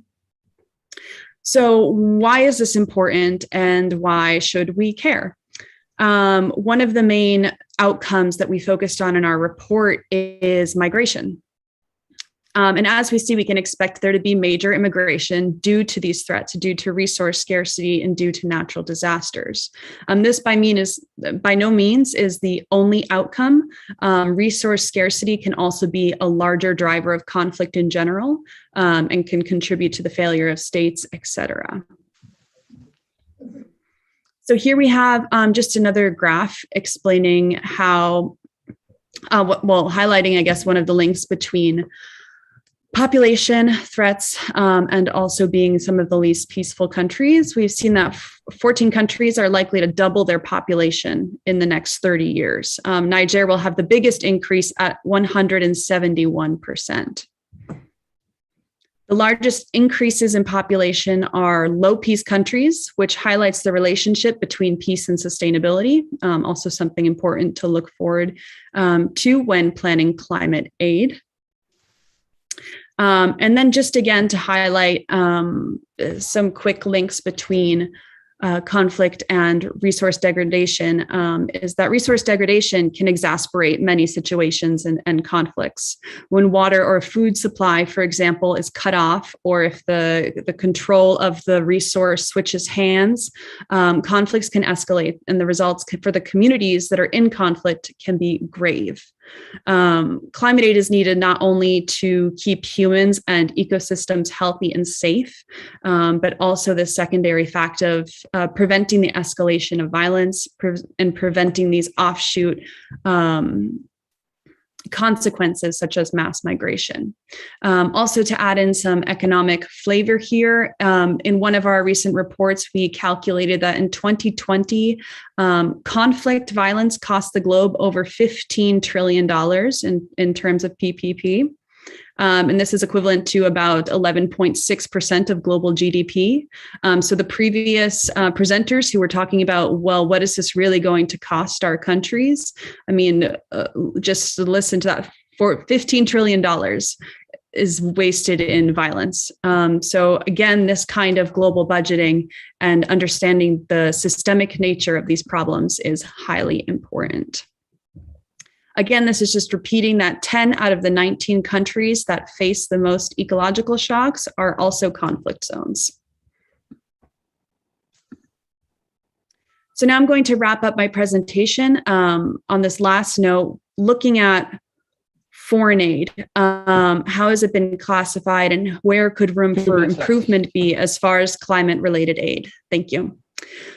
So why is this important and why should we care? One of the main outcomes that we focused on in our report is migration. And as we see, we can expect there to be major immigration due to these threats, due to resource scarcity and due to natural disasters. This by no means is the only outcome. Resource scarcity can also be a larger driver of conflict in general and can contribute to the failure of states, etc. So here we have just another graph explaining how, highlighting, I guess, one of the links between population threats and also being some of the least peaceful countries. We've seen that 14 countries are likely to double their population in the next 30 years. Niger will have the biggest increase at 171%. The largest increases in population are low peace countries, which highlights the relationship between peace and sustainability, also something important to look forward to when planning climate aid. And then just again to highlight some quick links between conflict and resource degradation is that resource degradation can exacerbate many situations and conflicts. When water or food supply, for example, is cut off, or if the control of the resource switches hands, conflicts can escalate, and the results for the communities that are in conflict can be grave. Climate aid is needed not only to keep humans and ecosystems healthy and safe, but also the secondary fact of preventing the escalation of violence and preventing these offshoot consequences such as mass migration. Also to add in some economic flavor here, in one of our recent reports, we calculated that in 2020, conflict violence cost the globe over $15 trillion in terms of PPP. And this is equivalent to about 11.6% of global GDP. So the previous presenters who were talking about, well, what is this really going to cost our countries? I mean, just to listen to that, for $15 trillion is wasted in violence. So again, this kind of global budgeting and understanding the systemic nature of these problems is highly important. Again, this is just repeating that 10 out of the 19 countries that face the most ecological shocks are also conflict zones. So now I'm going to wrap up my presentation on this last note, looking at foreign aid. How has it been classified and where could room for improvement be as far as climate-related aid? Thank you.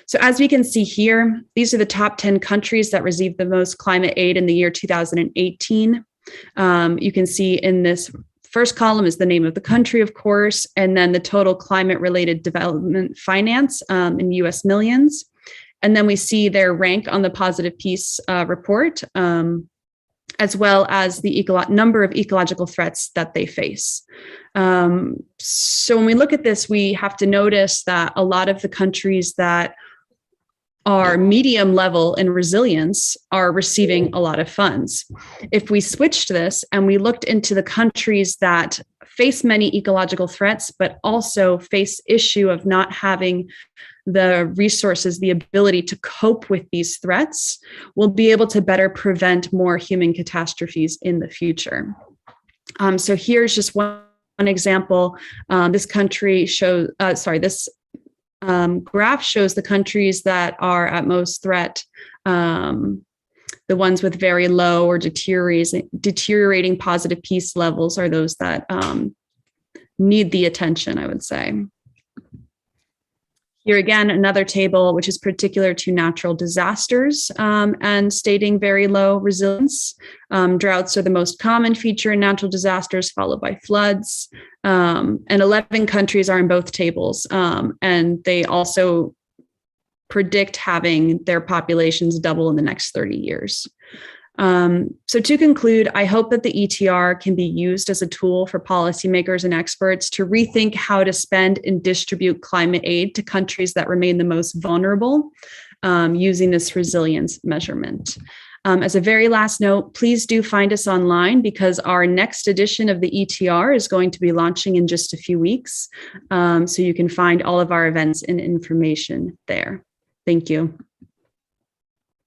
So as we can see here, these are the top 10 countries that received the most climate aid in the year 2018. You can see in this first column is the name of the country, of course, and then the total climate-related development finance in US millions. And then we see their rank on the Positive Peace report. as well as the number of ecological threats that they face. So when we look at this, we have to notice that a lot of the countries that are medium level in resilience are receiving a lot of funds. If we switched this and we looked into the countries that face many ecological threats, but also face issue of not having the resources, the ability to cope with these threats, we'll be able to better prevent more human catastrophes in the future. So here's just one example. This country shows, this graph shows the countries that are at most threat, the ones with very low or deteriorating positive peace levels are those that need the attention, I would say. Here again, another table, which is particular to natural disasters and stating very low resilience. Droughts are the most common feature in natural disasters, followed by floods. And 11 countries are in both tables. And they also predict having their populations double in the next 30 years. So to conclude, I hope that the ETR can be used as a tool for policymakers and experts to rethink how to spend and distribute climate aid to countries that remain the most vulnerable using this resilience measurement. As a very last note, please do find us online because our next edition of the ETR is going to be launching in just a few weeks. So you can find all of our events and information there. Thank you.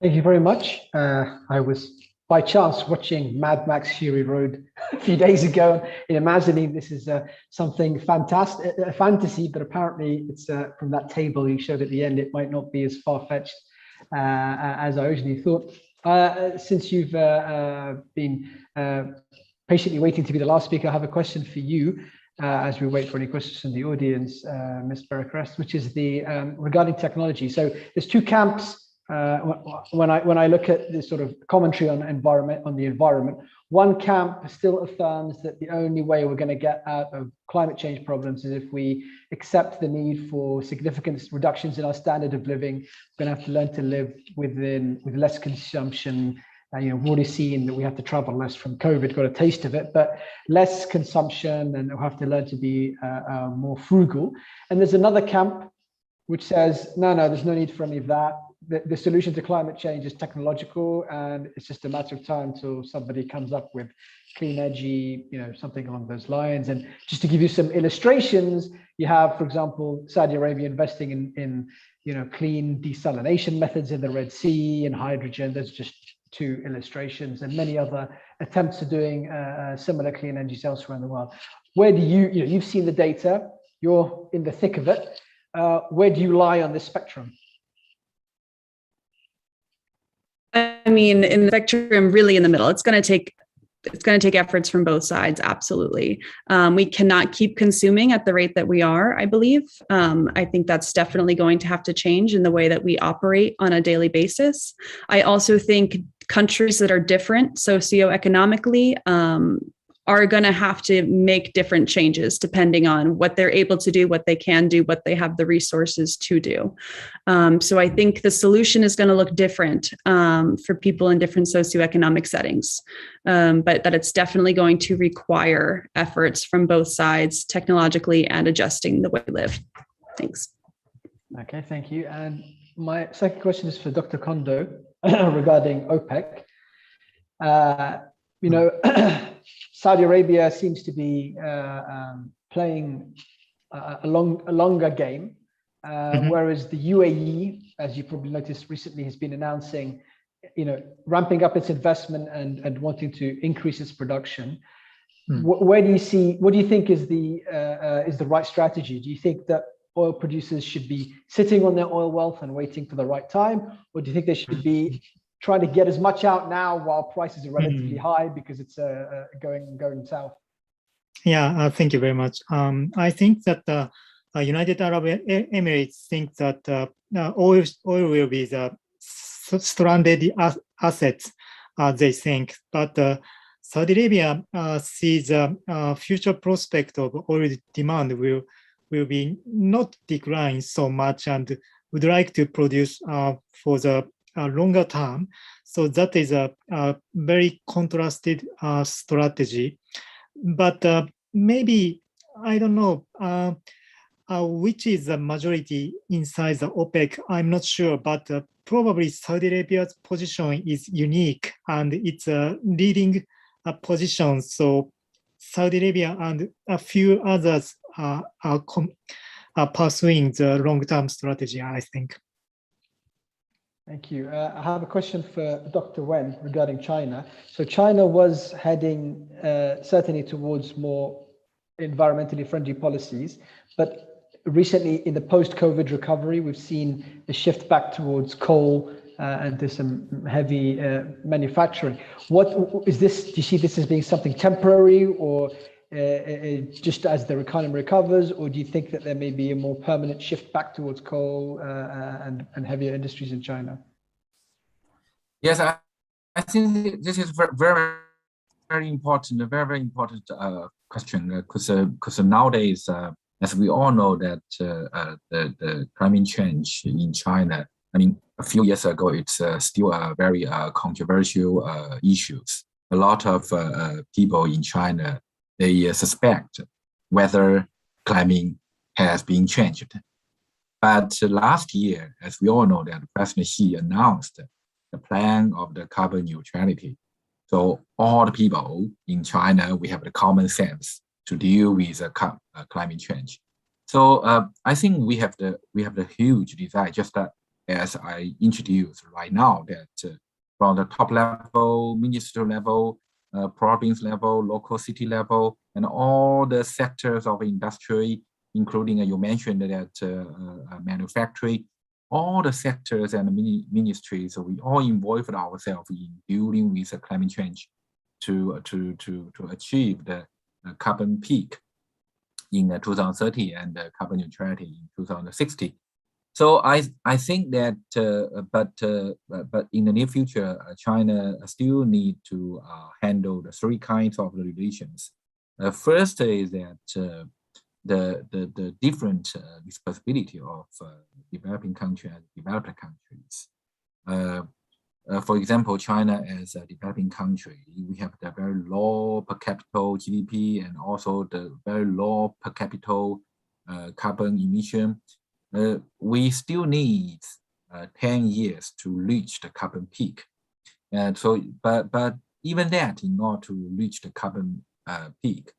Thank you very much. I was by chance watching Mad Max Fury Road a few days ago and imagining this is something fantastic, a fantasy, but apparently it's from that table you showed at the end, it might not be as far-fetched as I originally thought. Since you've been patiently waiting to be the last speaker, I have a question for you as we wait for any questions from the audience, Ms. Beracrest, which is the regarding technology. So there's two camps. When I look at this sort of commentary on the environment, one camp still affirms that the only way we're going to get out of climate change problems is if we accept the need for significant reductions in our standard of living. We're going to have to learn to live with less consumption. We've already seen that we have to travel less from COVID, got a taste of it, but less consumption, and we'll have to learn to be more frugal. And there's another camp which says, no, there's no need for any of that. The solution to climate change is technological, and it's just a matter of time till somebody comes up with clean energy, something along those lines. And just to give you some illustrations, you have, for example, Saudi Arabia investing in clean desalination methods in the Red Sea and hydrogen. There's just two illustrations, and many other attempts at doing similar clean energies elsewhere in the world. Where do you've seen the data, you're in the thick of it. Where do you lie on this spectrum?
I mean, in the spectrum, really in the middle. It's going to take efforts from both sides. Absolutely. We cannot keep consuming at the rate that we are, I believe. I think that's definitely going to have to change in the way that we operate on a daily basis. I also think countries that are different socioeconomically are going to have to make different changes depending on what they're able to do, what they can do, what they have the resources to do. So I think the solution is going to look different for people in different socioeconomic settings, but that it's definitely going to require efforts from both sides technologically and adjusting the way we live. Thanks.
Okay, thank you. And my second question is for Dr. Kondo regarding OPEC. Saudi Arabia seems to be playing a longer game, whereas the UAE, as you probably noticed recently, has been announcing, ramping up its investment and wanting to increase its production. What do you think is the right strategy? Do you think that oil producers should be sitting on their oil wealth and waiting for the right time, or do you think they should be trying to get as much out now while prices are relatively high because it's going south?
Yeah, thank you very much. I think that the United Arab Emirates think that oil will be the stranded assets, they think. But Saudi Arabia sees a future prospect of oil demand will be not decline so much, and would like to produce for the longer term. So that is a very contrasted strategy. But maybe, I don't know, which is the majority inside the OPEC, I'm not sure, but probably Saudi Arabia's position is unique and it's a leading position. So Saudi Arabia and a few others are pursuing the long-term strategy, I think.
Thank you. I have a question for Dr. Wen regarding China. So China was heading certainly towards more environmentally friendly policies, but recently in the post-COVID recovery, we've seen a shift back towards coal and to some heavy manufacturing. What is this? Do you see this as being something temporary, or just as the economy recovers, or do you think that there may be a more permanent shift back towards coal and heavier industries in China?
Yes, I think this is very important, a very important question, because nowadays, as we all know, that the climate change in China, I mean, a few years ago, it's still a very controversial issues. A lot of people in China, they suspect whether climate has been changed. But last year, as we all know, that President Xi announced the plan of the carbon neutrality. So all the people in China, we have the common sense to deal with climate change. So I think we have the huge desire, just as I introduced right now, that from the top level, minister level, province level, local city level, and all the sectors of industry, including you mentioned that manufacturing, all the sectors and ministries, we all involved ourselves in dealing with climate change to achieve the carbon peak in 2030 and carbon neutrality in 2060. So I think that, but in the near future, China still need to handle the three kinds of relations. First is that the different responsibility of developing countries and developed countries. For example, China as a developing country, we have the very low per capita GDP and also the very low per capita carbon emission. We still need 10 years to reach the carbon peak. And so, but even that, in order to reach the carbon peak,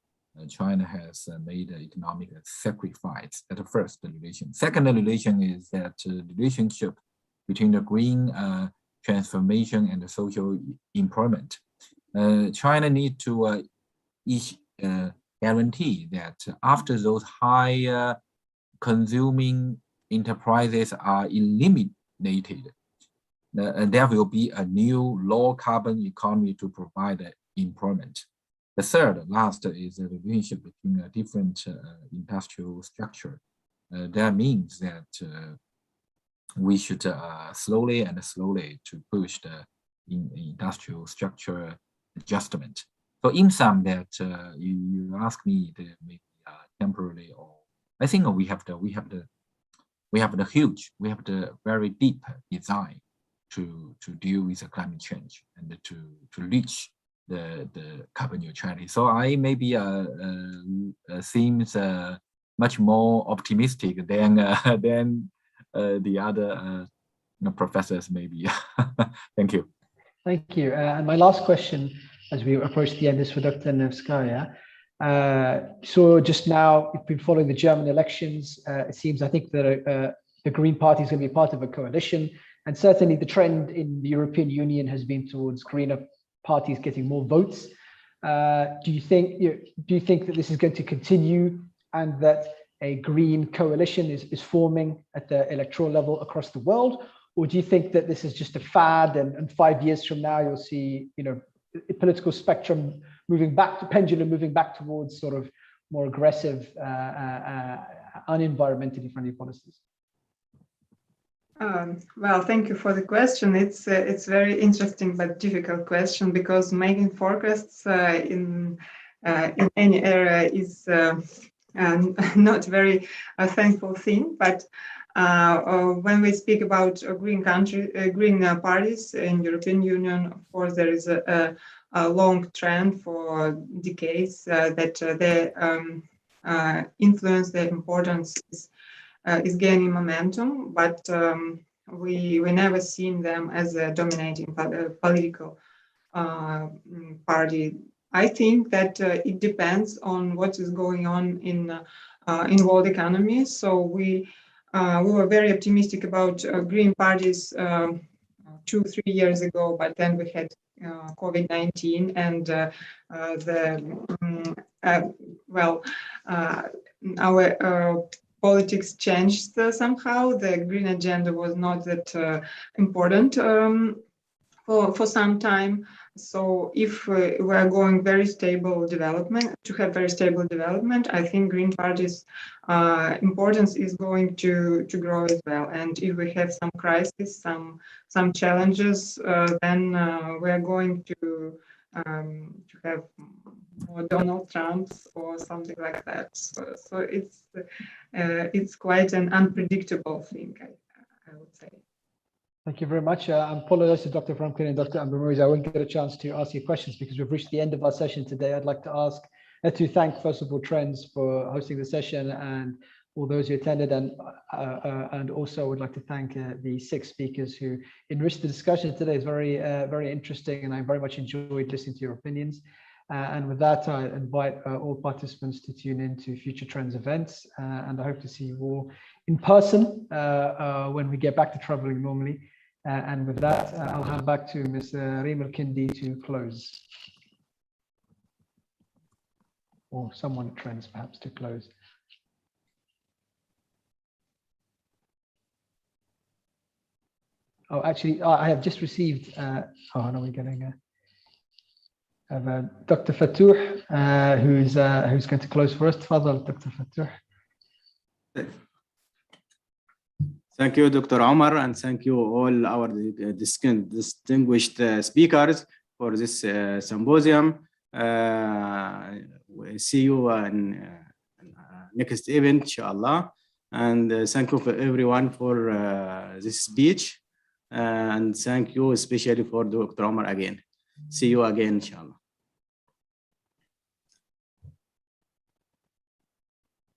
China has made an economic sacrifice. That's the first relation. Second relation is that relationship between the green transformation and the social employment. China needs to guarantee that after those high consuming enterprises are eliminated, there will be a new low carbon economy to provide employment. The third, last, is the relationship between a different industrial structure. That means that we should slowly to push the industrial structure adjustment. So in sum, that you ask me, maybe temporarily, or I think we have the very deep design to deal with the climate change and to reach the carbon neutrality. So I maybe seems much more optimistic than the other professors maybe. Thank you.
Thank you. And my last question, as we approach the end, is for Dr. Nevskaya. So just now, you've been following the German elections. It seems, I think, that the Green Party is going to be part of a coalition, and certainly the trend in the European Union has been towards greener parties getting more votes. Do you think that this is going to continue, and that a green coalition is forming at the electoral level across the world, or do you think that this is just a fad, and 5 years from now you'll see, a political spectrum moving back to pendulum, moving back towards sort of more aggressive, unenvironmentally friendly policies?
Well, thank you for the question. It's very interesting but difficult question, because making forecasts in any area is not very thankful thing. But When we speak about green parties in European Union, of course, there is a long trend for decades that their influence, their importance is gaining momentum, but we never seen them as a dominating political party. I think that it depends on what is going on in world economy. So we were very optimistic about green parties 2-3 years ago, but then we had COVID-19 and our politics changed somehow. The green agenda was not that important for some time. So if we are going very stable development, to have very stable development, I think green parties' importance is going to grow as well. And if we have some crisis, some challenges, then we are going to have more Donald Trumps or something like that. So it's quite an unpredictable thing, I would say.
Thank you very much. I apologize to Dr. Franklin and Dr. Amber-Moriz. I won't get a chance to ask you questions because we've reached the end of our session today. I'd like to thank, first of all, Trends for hosting the session and all those who attended, and also would like to thank the 6 speakers who enriched the discussion today. It's very interesting, and I very much enjoyed listening to your opinions. And with that, I invite all participants to tune in to future Trends events, and I hope to see you all in person when we get back to traveling normally. And with that, I'll hand back to Ms. Reem Al-Kindi to close. Or someone at Trends perhaps to close. Oh, actually, I have just received, oh no, we're getting Dr. Fatouh, who's going to close for us. Tfadal, Dr. Fatouh.
Thank you, Dr. Omar, and thank you all our distinguished speakers for this symposium. We see you in next event, inshallah. And thank you for everyone for this speech. And thank you especially for Dr. Omar again. See you again, inshallah.